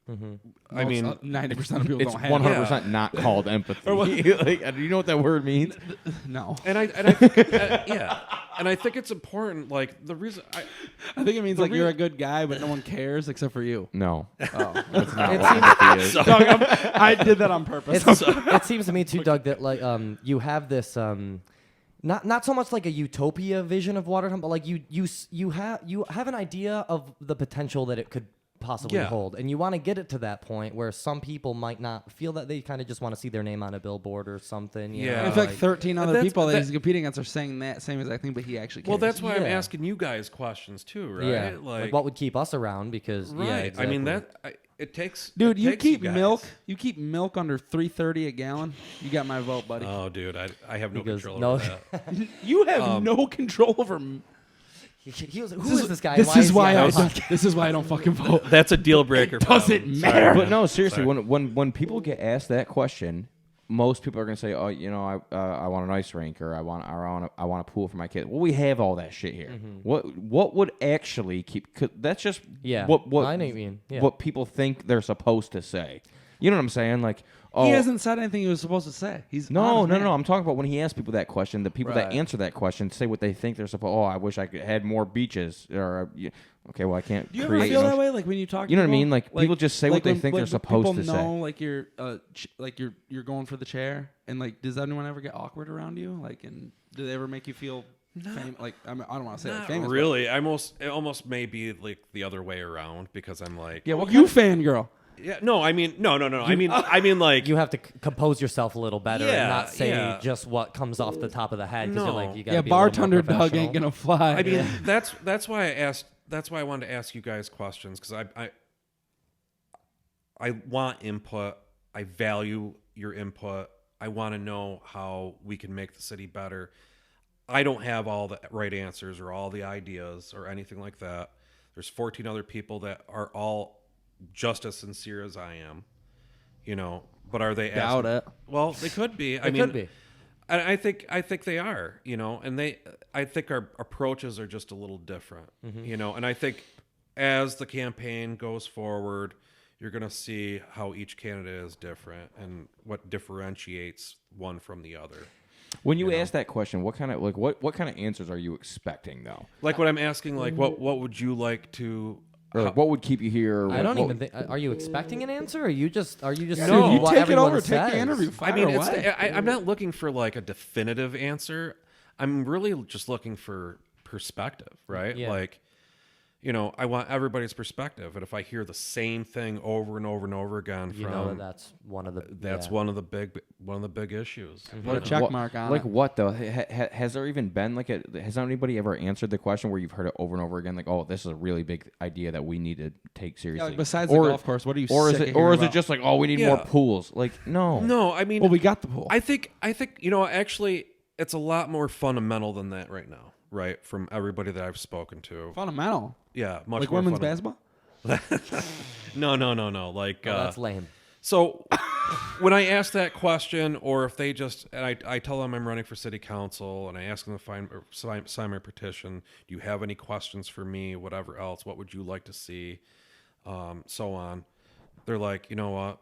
I mean, 90% of people It's don't have 100% not called empathy. Like, do you know what that word means? it. No. and I think, yeah, and I think it's important. Like the reason I think it means like you're a good guy, but no one cares except for you. No, Oh. that's not It what seems- empathy is. Dog, I did that on purpose. It seems to me too, Doug, that like you have this not so much like a utopia vision of Watertown, but like you have an idea of the potential that it could possibly Yeah. hold, and you want to get it to that point where some people might not feel that they kind of just want to see their name on a billboard or something. You Yeah. know, In fact, like- 13 other That's- people that that- he's competing against are saying that same exact thing, but he actually cares. well, that's why I'm Yeah. asking you guys questions too, right? yeah, like what would keep us around? Because right. yeah, exactly. I mean it takes. Dude, it you takes keep guys. milk. You keep milk under $3.30 a gallon. You got my vote, buddy. Oh, dude, I have no He goes, control "No." over that. You have no control over. He was, who is this guy? This is why I on don't. This is why I don't fucking vote. That's a deal breaker. Doesn't problem. matter. Sorry, But man. no, seriously, Sorry. when people get asked that question, most people are gonna say, "Oh, I want an ice rink, or I want a pool for my kids." Well, we have all that shit here. What would actually keep? 'Cause that's just Yeah. what I know what you mean. Yeah. what people think they're supposed to say. You know what I'm saying? Like, oh, He hasn't said anything he was supposed to say. He's no. honest man. I'm talking about when he asks people that question. The people that Right. answer that question say what they think they're supposed. Oh, I wish I could had more beaches. Or okay, well, I can't Do you ever create. feel no- that way? Like when you talk, to You know what I people? mean? Like, people just say what they when- think when they're supposed people to say. know, like you're, like you're going for the chair, and like, does anyone ever get awkward around you? Like, and do they ever make you feel like I don't want to say like Not famous, really. It almost may be like the other way around because I'm like, Yeah, but you fangirl. yeah, no. I mean, no. I mean, like, You have to compose yourself a little better Yeah, and not say yeah. just what comes off the top of the head because you're No. like you got Yeah, be a little more bartender Doug ain't professional. gonna fly. I mean, that's why I asked. That's why I wanted to ask you guys questions because I want input. I value your input. I want to know how we can make the city better. I don't have all the right answers or all the ideas or anything like that. There's 14 other people that are all just as sincere as I am, but are they Doubt asking- it. Well, they could be. I It mean, could be. and I think they are, and I think our approaches are just a little different, and I think as the campaign goes forward, you're going to see how each candidate is different and what differentiates one from the other. When you ask that question, what kind of what kind of answers are you expecting though? Like what I'm asking, like what would you like to? Or like, what would keep you here? I don't what- even think. Are you expecting an answer? Or are you just No. Dude, saying you what take it everyone over. Take says? the interview. I Fire mean, away. I'm not looking for like a definitive answer. I'm really just looking for perspective, right? Yeah. Like, I want everybody's perspective. And if I hear the same thing over and over and over again You know that that's one of the. that's yeah. one of the big issues. Put a check what- mark on like it. what though? Has there even been has anybody ever answered the question where you've heard it over and over again? Like, oh, this is a really big idea that we need to take seriously. like besides the golf course, what are you? Or is sick it of or hearing is it about? just like, oh, we need Yeah. more pools? Like, no. No, I mean, Well, we got the pool. I think actually it's a lot more fundamental than that right now, right? From everybody that I've spoken to. Fundamental. Yeah, much Like more women's fundamental. basketball. No. Like, Oh, that's lame. so when I ask that question, or if they just, and I tell them I'm running for city council, and I ask them to sign my petition, do you have any questions for me, whatever else, what would you like to see, so on. they're like, you know what?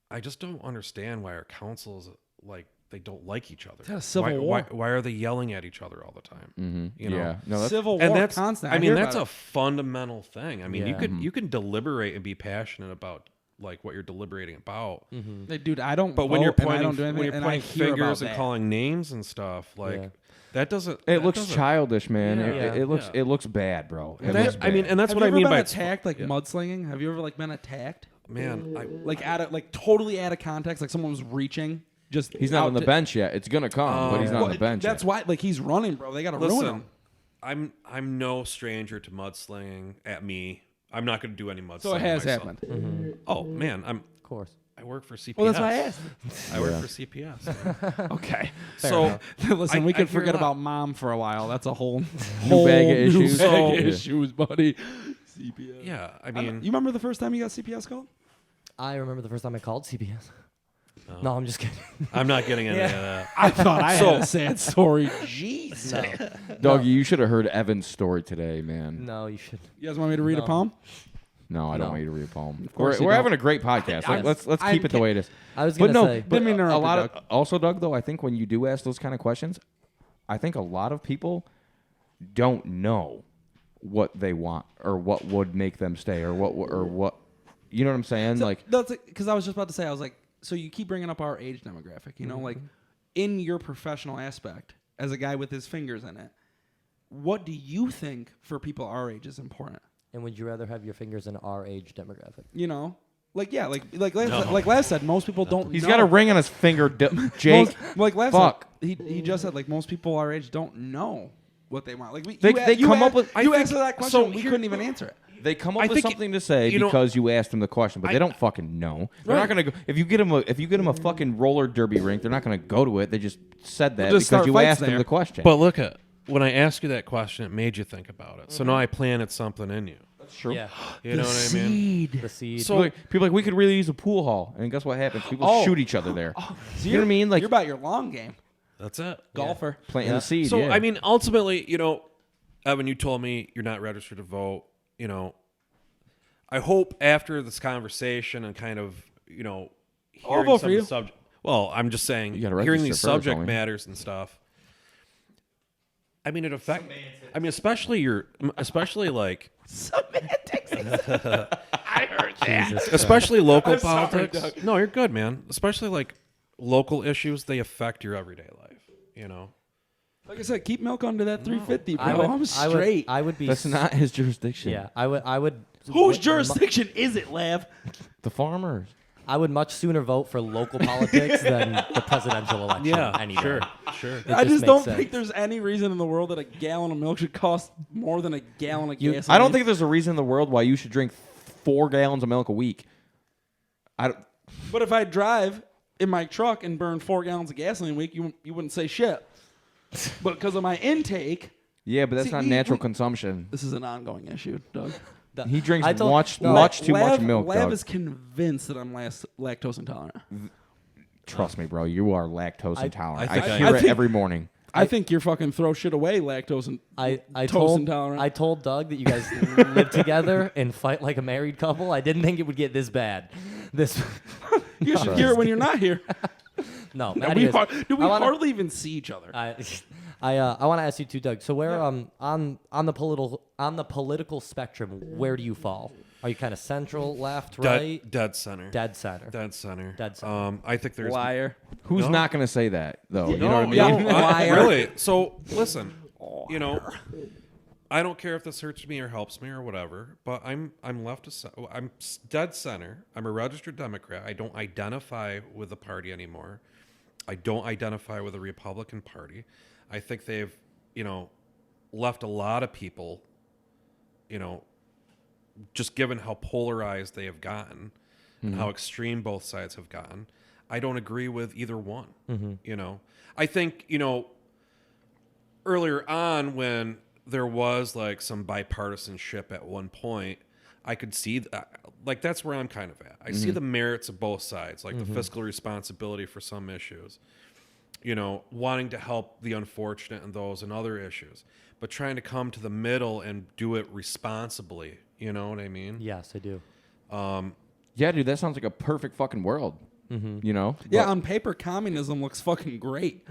I just don't understand why our councils like they don't like each other. It's a civil why, war. Why are they yelling at each other all the time? Mm-hmm. You know? Yeah. No, that's, Civil And war that's constant. I mean hear that's about a fundamental thing. I mean, Yeah. you can deliberate and be passionate about like what you're deliberating about. it. Hey, dude, I don't. But when you're vote and I pointing don't do anything, when you're and I pointing hear about fingers and that. calling names and stuff, like Yeah. that doesn't it looks childish, man. Yeah. It looks Yeah. it looks bad, bro. It That- looks I mean, bad. and that's Have what you I ever mean been by attacked, like mudslinging? Have you ever like been attacked, man. like totally out of context, like someone was reaching? Just He's not out on the to- bench yet. It's gonna come, but he's not on the bench. That's yet. why, like, he's running, bro. They gotta ruin him. Listen, I'm no stranger to mudslinging at me. I'm not going to do any mudslinging. So it has myself. happened. Oh man, Of course. I work for CPS. Well, that's why I asked. I work for CPS. Okay. So Listen, we I can hear forget a lot. about mom for a while. That's a whole New bag of new issues. bag of So- issues, buddy. CPS. yeah, I You mean, remember the first time you got CPS called? I remember the first time I called CPS. No, I'm just kidding. I'm not getting into that. I thought I So- had a sad story. Jeez. No. Doggy, you should have heard Evan's story today, man. No, you should. You guys want me to read a No. poem? No, I don't No. want you to read a poem. Of course we're you we're don't. having a great podcast. I- Let's I keep it the way it is. I was But gonna no, say. but Didn't mean to interrupt a you, lot of Doug. also, Doug, though, I think when you do ask those kind of questions, I think a lot of people don't know what they want or what would make them stay or what. You know what I'm saying? Like, That's because I was just about to say, I was like, so you keep bringing up our age demographic, you know, like in your professional aspect as a guy with his fingers in it, what do you think for people our age is important? And would you rather have your fingers in our age demographic? You know, like yeah, like Lav said, most people don't. he's know. got a ring on his finger, Jake. Most, like Lav fuck. said, he just said like most people our age don't know what they want. Like They come up with- you I answered think- that question, so we here- couldn't even answer it. They come I up with think something to say you know, because you asked them the question, but they don't fucking know. They're not gonna go if you get them a fucking roller derby rink. They're not gonna go to it. They just said that They'll just because start you fights asked them there. the question. but look at when I asked you that question, it made you think about it. So now I planted something in you. That's true. Yeah. You know what I mean? The seed. So People like we could really use a pool hall, and guess what happens? People Oh. shoot each other there. So You know what I mean? Like you're about your long game, that's it. golfer. planting the seed. So yeah. I mean, ultimately, you know, Evan, you told me you're not registered to vote. You know, I hope after this conversation and kind of, you know, I'll hearing vote some for you. of the subject. Well, I'm just saying, You gotta hearing register these first, subject homie. matters and stuff. I mean, it affects. I mean, especially like, especially local politics. No, you're good, man. Especially like local issues, they affect your everyday life. You know. Like I said, keep milk under that 350, bro. I would, I'm straight. I would be. that's not his jurisdiction. Yeah, I would. Whose jurisdiction is it, Lav? The farmers. I would much sooner vote for local politics than the presidential election. any day. sure. It I just makes don't sense. think there's any reason in the world that a gallon of milk should cost more than a gallon of gas. I don't think there's a reason in the world why you should drink 4 gallons of milk a week. I don't, But if I drive in my truck and burn 4 gallons of gasoline a week, you wouldn't say shit. But because of my intake, yeah, but that's See, not we- natural we- consumption. this is an ongoing issue, Doug. He drinks I told- much no, too much milk, Lav Doug. is convinced that I'm lactose intolerant. Trust me, bro. You are lactose intolerant. I think I hear I it think- every morning. I think you're fucking throw shit away, lactose and I toast told intolerant. I told Doug that you guys live together and fight like a married couple. I didn't think it would get this bad. This you should hear it when you're not here. no. We anyways, we I wanna- hardly even see each other. I want to ask you too, Doug. So where on the political spectrum, where do you fall? Are you kind of central, left, right, Dead center. dead center? Dead center. Dead center. I think there's Liar. Who's No. not going to say that though? You know what I mean? yeah. really. So listen, you know, I don't care if this hurts me or helps me or whatever, but I'm left to I'm dead center. I'm a registered Democrat. I don't identify with the party anymore. I don't identify with the Republican Party. I think they've, you know, left a lot of people, you know, just given how polarized they have gotten and how extreme both sides have gotten. I don't agree with either one. You know, I think, you know, earlier on when there was like some bipartisanship at one point, I could see that, like, that's where I'm kind of at. I see the merits of both sides, like the fiscal responsibility for some issues, you know, wanting to help the unfortunate and those and other issues, but trying to come to the middle and do it responsibly. You know what I mean? Yes, I do. Yeah, dude, that sounds like a perfect fucking world. You know? Yeah, But on paper, communism looks fucking great.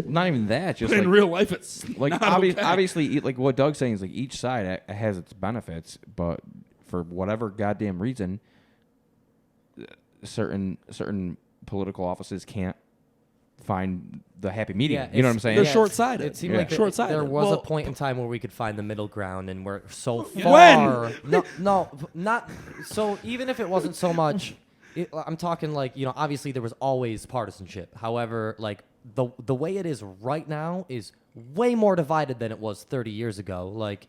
not even that. Just But in like, real life, it's like not okay. obviously, like what Doug's saying is like each side has its benefits, but for whatever goddamn reason, certain political offices can't find the happy medium. You know what I'm saying? They're Yeah, short-sighted. It seemed Yeah. like Short-sighted. there was a Well- point in time where we could find the middle ground, and we're so When? far. No, not so. Even if it wasn't so much, I'm talking like obviously there was always partisanship. However, like the way it is right now is way more divided than it was 30 years ago. Like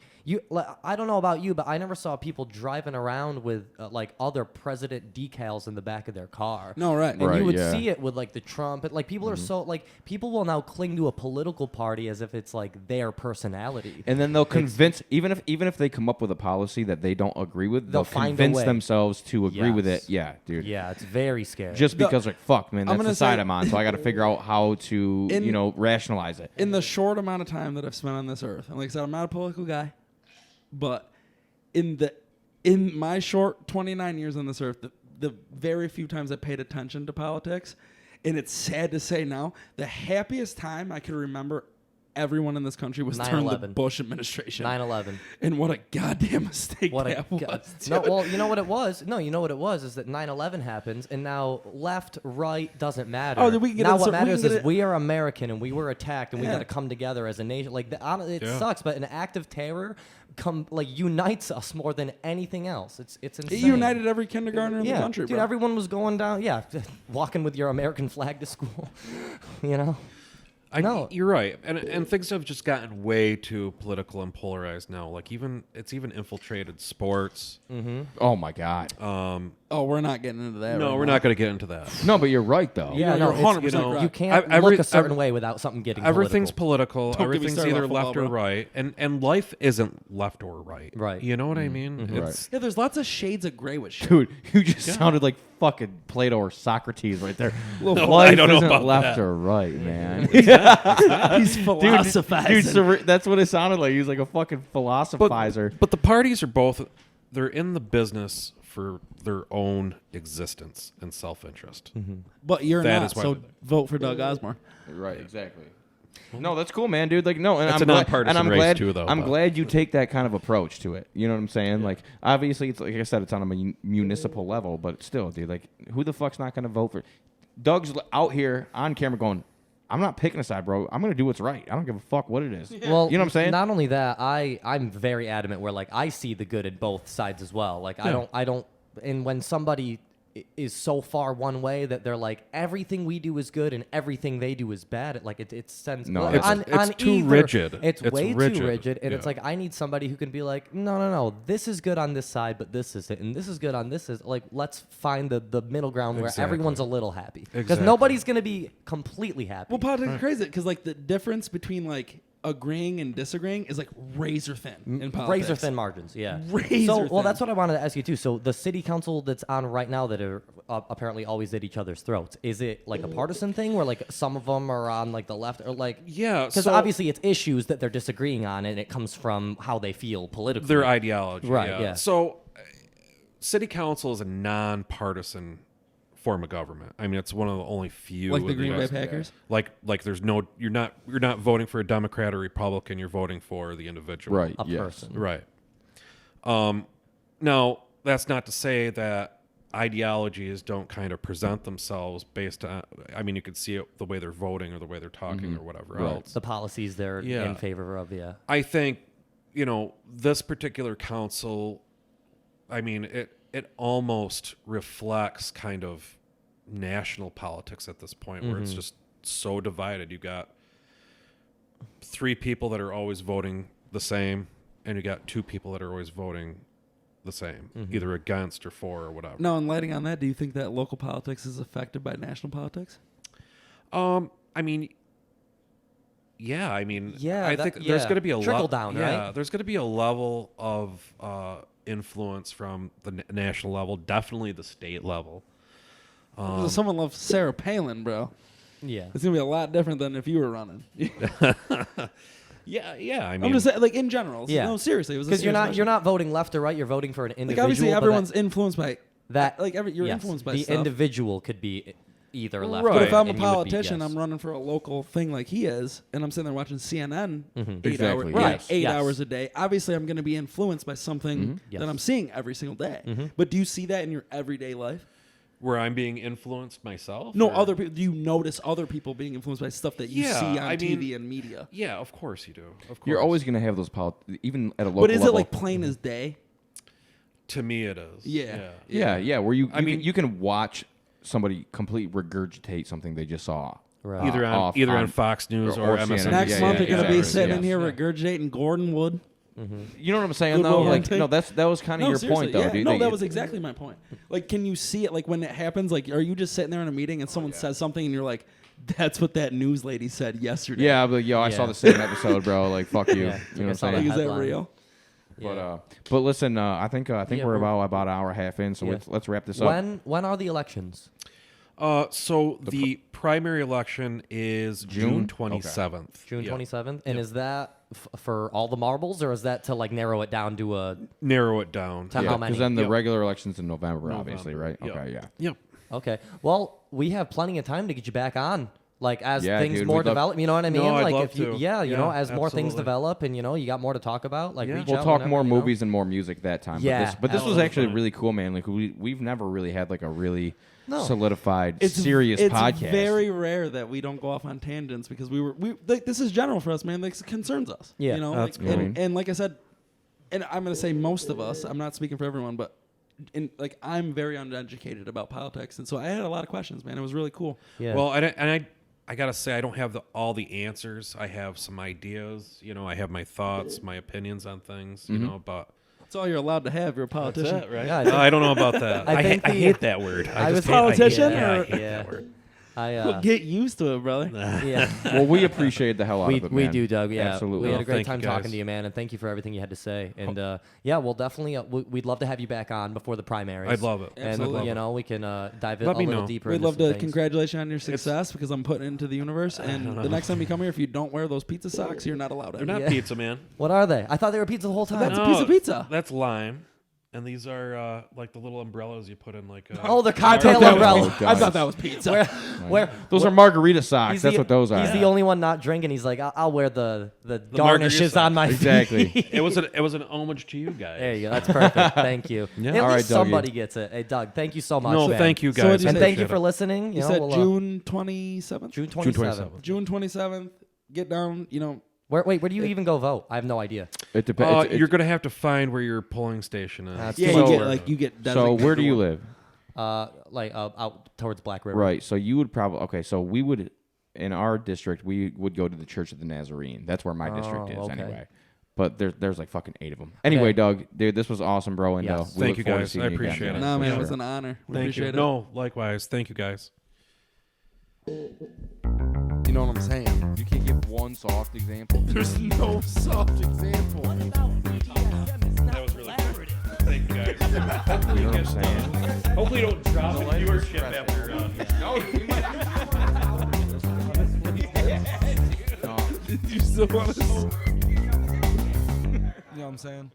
I don't know about you, but I never saw people driving around with like other president decals in the back of their car. No, right. And Right, you would yeah. see it with like the Trump, like people are so like people will now cling to a political party as if it's like their personality. And then they'll convince, even if they come up with a policy that they don't agree with, They'll they'll find a convince way. themselves to agree with Yes. it. Yeah, dude. Yeah, it's very scary. Just because, like, fuck, man, I'm that's gonna the side say- I'm on, so I got to figure out how to, rationalize it. In the short amount of time that I've spent on this earth, and like I said, I'm not a political guy, but in my short 29 years on this earth, the very few times I paid attention to politics, and it's sad to say now, the happiest time I could remember everyone in this country was during the 9/11. Bush administration. 9/11. And what a goddamn mistake What a that was. no, dude. well, you know what it was? No, you know what it was is that 9/11 happens, and now left, right doesn't matter. Oh, then we can get now it- what so we can matters get is it- we are American, and we were attacked, and we Yeah. got to come together as a nation. Like it Yeah. sucks, but an act of terror unites us more than anything else. It's It insane. united every kindergartner in yeah, the country, dude. bro. Everyone was going down. Yeah, walking with your American flag to school. No. You're right, and things have just gotten way too political and polarized now. Like it's even infiltrated sports. Oh, my God. Oh, we're not getting into that. No, right we're now. not going to get into that. No, but you're right, though. Yeah, you're no, 100% you right. can't Every- look a certain every- way without something getting Everything's political. political. Don't get me Everything's started either on left football, or bro. right, and life isn't left or right. Right. You know what I mean? Right. It's, Yeah, there's lots of shades of gray with shit. Dude, you just sounded like fucking Plato or Socrates right there. No, Life I don't know isn't about left that. or right, man. He's philosophizing. Dude, that's what it sounded like. He's like a fucking philosophizer. But the parties are they're in the business for their own existence and self-interest. But you're That not, is why so we're there. vote for Doug Osborne. Right, exactly. No, that's cool, man, dude. Like, no, and That's I'm a glad, nonpartisan and I'm race glad, too, though, I'm but- glad you take that kind of approach to it. You know what I'm saying? Like, obviously, it's like I said, it's on a municipal level, but still, dude, like, who the fuck's not gonna vote for? Doug's out here on camera going, I'm not picking a side, bro. I'm gonna do what's right. I don't give a fuck what it is. Well, you know what I'm saying? Not only that, I'm very adamant where like I see the good in both sides as well. Like I don't and when somebody is so far one way that they're like everything we do is good and everything they do is bad, it sends No, well, it's too either, rigid. It's way rigid. too rigid, and Yeah. it's like I need somebody who can be like, no, this is good on this side, but this isn't, and this is good on this is like let's find the middle ground where Exactly. everyone's a little happy because Exactly. nobody's gonna be completely happy. Well, politics is crazy because like the difference between like agreeing and disagreeing is like razor thin in politics. Razor thin margins, yeah. Razor so, well, thin. that's what I wanted to ask you too. So, the city council that's on right now that are apparently always at each other's throats, is it like a partisan thing where like some of them are on like the left or like Yeah, because so- obviously it's issues that they're disagreeing on and it comes from how they feel politically. Their ideology. Right, yeah. So, city council is a nonpartisan form of government. I mean, it's one of the only few. Like in the Green Bay US. Packers. Like there's no you're not voting for a Democrat or Republican. You're voting for the individual. Right. a yes. person. Right. Now that's not to say that ideologies don't kind of present themselves based on. I mean, you could see it the way they're voting or the way they're talking or whatever Right. else. The policies they're Yeah. in favor of, yeah. I think, this particular council, I mean, it almost reflects kind of national politics at this point where it's just so divided. You got 3 people that are always voting the same, and you got 2 people that are always voting the same, either against or for or whatever. No, and lighting on that, do you think that local politics is affected by national politics? I mean, yeah, I mean, Yeah, I that- think there's yeah. going to be a Trickle down, yeah, right? there's going to be a level of influence from the national level, definitely the state level. Someone loves Sarah Palin, bro. Yeah. It's gonna be a lot different than if you were running. Yeah. I mean, I'm just saying, like in general. Yeah. No, seriously, it was Because you're not voting left or right, you're voting for an individual. like obviously but that- everyone's influenced by That like you're yes, influenced by the stuff. individual could be either left. Right. or But if right, I'm a and you would be politician, yes. I'm running for a local thing like he is, and I'm sitting there watching CNN 8 Exactly, hours, yes. 8 Yes. hours a day. Obviously, I'm going to be influenced by something Yes. that I'm seeing every single day. But do you see that in your everyday life? Where I'm being influenced myself? No, or- other people. Do you notice other people being influenced by stuff that you Yeah, see on I mean, TV and media? Yeah, of course you do. Of course. You're always going to have those even at a local But is level. it like plain as day? To me, it is. Yeah. Yeah, where you I mean- you can watch somebody completely regurgitate something they just saw. Right. Either on Fox News or, or MSNBC. CNN. Next Yeah, month, yeah, you're going to be exactly, sitting in yes. here regurgitating Gordon Wood. You know what I'm saying Good though? Will Like Hunting. no, that was kind of No, your seriously, point though, yeah. dude. No, Like, that was exactly my point. Like, can you see it? Like, when it happens, like, are you just sitting there in a meeting and someone says something and you're like, that's what that news lady said yesterday? yeah, but yo, I saw Yeah. the same episode, bro. Like fuck you. Yeah, You know what I'm I saw Like, saying? is that headline. real? But listen, I think Yeah, we're we're- about an hour and a half in, so Yeah. let's wrap this up. When are the elections? So the primary election is June 27th. June Yeah. 27th, and is that for all the marbles, or is that to like narrow it down to a? Narrow it down. To Yeah, how many? then the Yep. regular elections in November, obviously, right? Yep. Okay, yeah. Yep. Okay, well, we have plenty of time to get you back on. Like as Yeah, things dude, more we'd love- develop, you know what I mean? No, I'd like love if you, to. yeah, you know, Yeah, as more things absolutely. develop, and you know, you got more to talk about. Like Yeah. reach We'll out talk whenever, more you know? movies and more music that time. Yeah, but this was absolutely. actually really cool, man. Like we've never really had like a really No. solidified, serious podcast. It's very rare that we don't go off on tangents because we like, this is general for us, man. Like, it concerns us. Yeah. You know, That's like, cool. and like I said, and I'm going to say most of us, I'm not speaking for everyone, but I'm very uneducated about politics. And so I had a lot of questions, man. It was really cool. Yeah. Well, I gotta say I don't have all the answers. I have some ideas. You know, I have my thoughts, my opinions on things. You know, but That's all you're allowed to have. You're a politician. right? Yeah, I No, think- I don't know about that. I think I the- hate that word. I was just hate- I hate politician, that. Yeah, I or- hate Yeah. that word. Well, get used to it, brother. yeah. Well, we appreciate the hell out we of it, we man. do, Doug. Yeah, Absolutely. We had a Well, great thank time you, guys. talking to you, man, and thank you for everything you had to say. And yeah, we'll definitely we'd love to have you back on before the primaries. I'd love it. And Absolutely. you know, we can dive in Let a me little know. deeper. We'd into love some to things. congratulate you on your success because I'm putting it into the universe. And the next time you come here, if you don't wear those pizza socks, you're not allowed They're in. not Yeah. pizza, man. What are they? I thought they were pizza the whole time. That's a piece of pizza. That's lime, and these are like the little umbrellas you put in like. Oh, the I cocktail thought that umbrella. was- I thought that was pizza. Where Those are margarita socks. he's That's the- what those are. He's the only one not drinking. He's like, I'll wear the margarita garnishes on socks. my Exactly. feet. It was an homage to you guys. There you go. That's perfect. Thank you. Yeah. At All right, least Dougie. somebody gets it. Hey, Doug, thank you so much. No, man. thank you So guys. what'd you And say? thank you Appreciate for it. listening. You know, said we'll, June 27th? June 27th. June 27th. Get down, you know. Where do you even go vote? I have no idea. It depends. You're gonna have to find where your polling station is. That's Yeah, So- you get so designated where do you to live? Like out towards Black River. Right. So you would probably so we would in our district we would go to the Church of the Nazarene. That's where my district is okay. anyway. But there's like fucking 8 of them. Anyway, Doug, dude, this was awesome, bro. And Yes. we Thank look you, forward to guys. seeing I you again, appreciate it. Nah, man, For it was sure. an honor. We Thank appreciate you. it. No, likewise. Thank you, guys. You know what I'm saying? You can't give one soft example. There's no soft example. That was really good. Thank you, guys. You know what I'm saying? Hopefully, you don't drop the viewership after you're done. Did you still want to? You know what I'm saying?